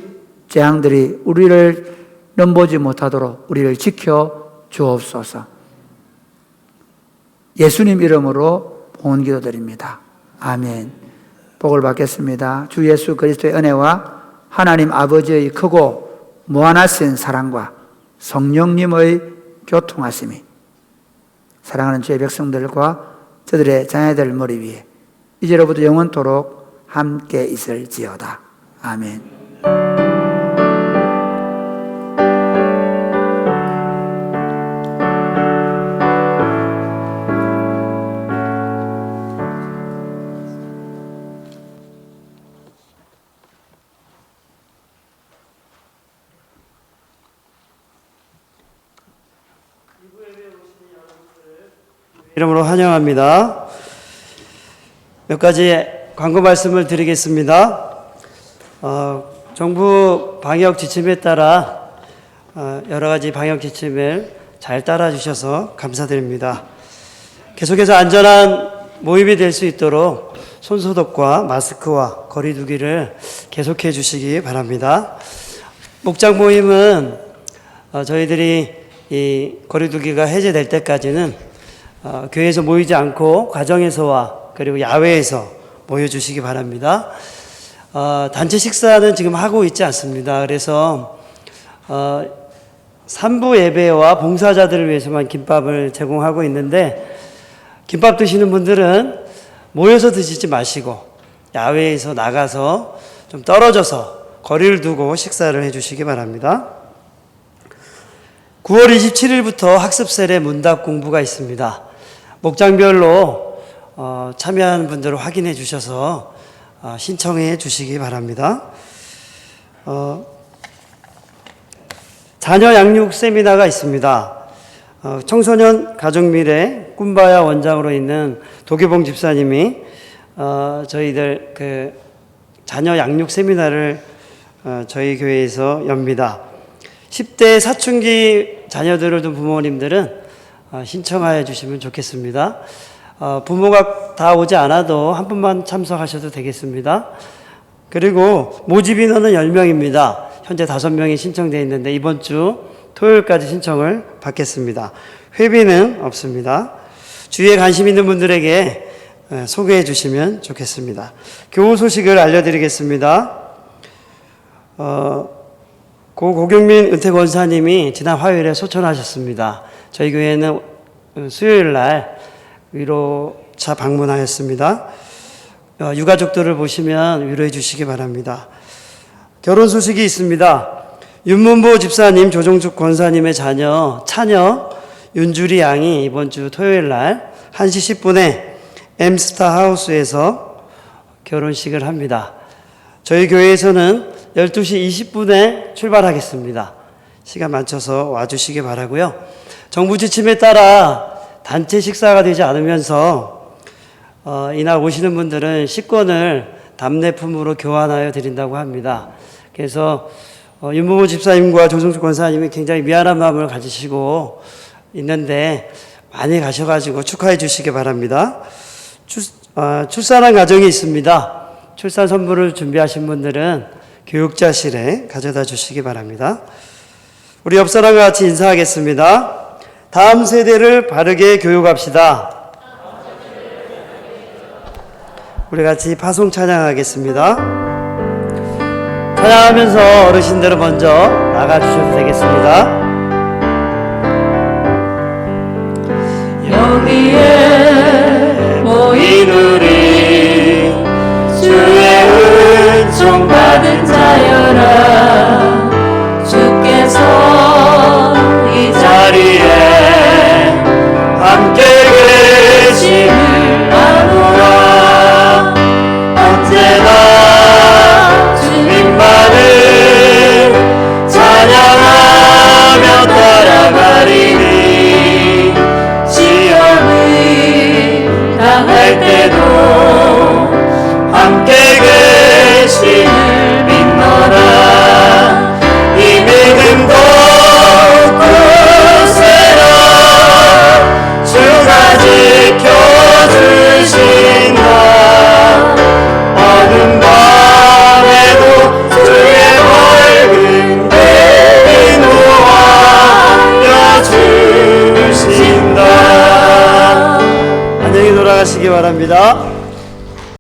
재앙들이 우리를 넘보지 못하도록 우리를 지켜 주옵소서. 예수님 이름으로 봉헌 기도드립니다. 아멘. 복을 받겠습니다. 주 예수 그리스도의 은혜와 하나님 아버지의 크고 무한하신 사랑과 성령님의 교통하심이 사랑하는 주의 백성들과 저들의 자녀들 머리 위에 이제로부터 영원토록 함께 있을지어다. 아멘. 이름으로 환영합니다. 몇 가지 광고 말씀을 드리겠습니다. 정부 방역 지침에 따라 여러 가지 방역 지침을 잘 따라 주셔서 감사드립니다. 계속해서 안전한 모임이 될 수 있도록 손소독과 마스크와 거리두기를 계속해 주시기 바랍니다. 목장 모임은 저희들이 이 거리두기가 해제될 때까지는 교회에서 모이지 않고 가정에서와 그리고 야외에서 모여주시기 바랍니다. 단체 식사는 지금 하고 있지 않습니다. 그래서 산부 예배와 봉사자들을 위해서만 김밥을 제공하고 있는데 김밥 드시는 분들은 모여서 드시지 마시고 야외에서 나가서 좀 떨어져서 거리를 두고 식사를 해주시기 바랍니다. 9월 27일부터 학습 세례 문답 공부가 있습니다. 목장별로 참여하는 분들을 확인해 주셔서 신청해 주시기 바랍니다. 자녀 양육 세미나가 있습니다. 청소년 가족미래 꿈바야 원장으로 있는 도계봉 집사님이 저희들 그 자녀 양육 세미나를 저희 교회에서 엽니다. 10대 사춘기 자녀들을 둔 부모님들은 신청하여 주시면 좋겠습니다. 부모가 다 오지 않아도 한 분만 참석하셔도 되겠습니다. 그리고 모집 인원은 10명입니다. 현재 5명이 신청되어 있는데 이번 주 토요일까지 신청을 받겠습니다. 회비는 없습니다. 주위에 관심 있는 분들에게 소개해 주시면 좋겠습니다. 교우 소식을 알려드리겠습니다. 고 고경민 은퇴 권사님이 지난 화요일에 소천하셨습니다. 저희 교회는 수요일 날 위로차 방문하였습니다. 유가족들을 보시면 위로해 주시기 바랍니다. 결혼 소식이 있습니다. 윤문보 집사님, 조종숙 권사님의 자녀 차녀 윤주리 양이 이번 주 토요일 날 1시 10분에 엠스타 하우스에서 결혼식을 합니다. 저희 교회에서는 12시 20분에 출발하겠습니다. 시간 맞춰서 와주시기 바라고요. 정부 지침에 따라 단체 식사가 되지 않으면서 이날 오시는 분들은 식권을 답례품으로 교환하여 드린다고 합니다. 그래서 윤무모 집사님과 조성숙 권사님이 굉장히 미안한 마음을 가지시고 있는데 많이 가셔가지고 축하해 주시기 바랍니다. 출산한 가정이 있습니다. 출산 선물을 준비하신 분들은 교육자실에 가져다 주시기 바랍니다. 우리 옆사람과 같이 인사하겠습니다. 다음 세대를 바르게 교육합시다. 우리 같이 파송 찬양하겠습니다. 찬양하면서 어르신들은 먼저 나가주셔도 되겠습니다. 여기에 모인 우리 주의 은총 받은 자여라. 주께서 이 자리에 함께 계심을 아노라. 언제나 주님만을 찬양하며 따라가리니 시험을 당할 때도 함께 계심을 믿노라. 이 믿음도 굳세라. 주가 지켜주신다. 어둠 밤에도 주의 밝은 빛이 놓아여 주신다. 안녕히 돌아가시기 바랍니다.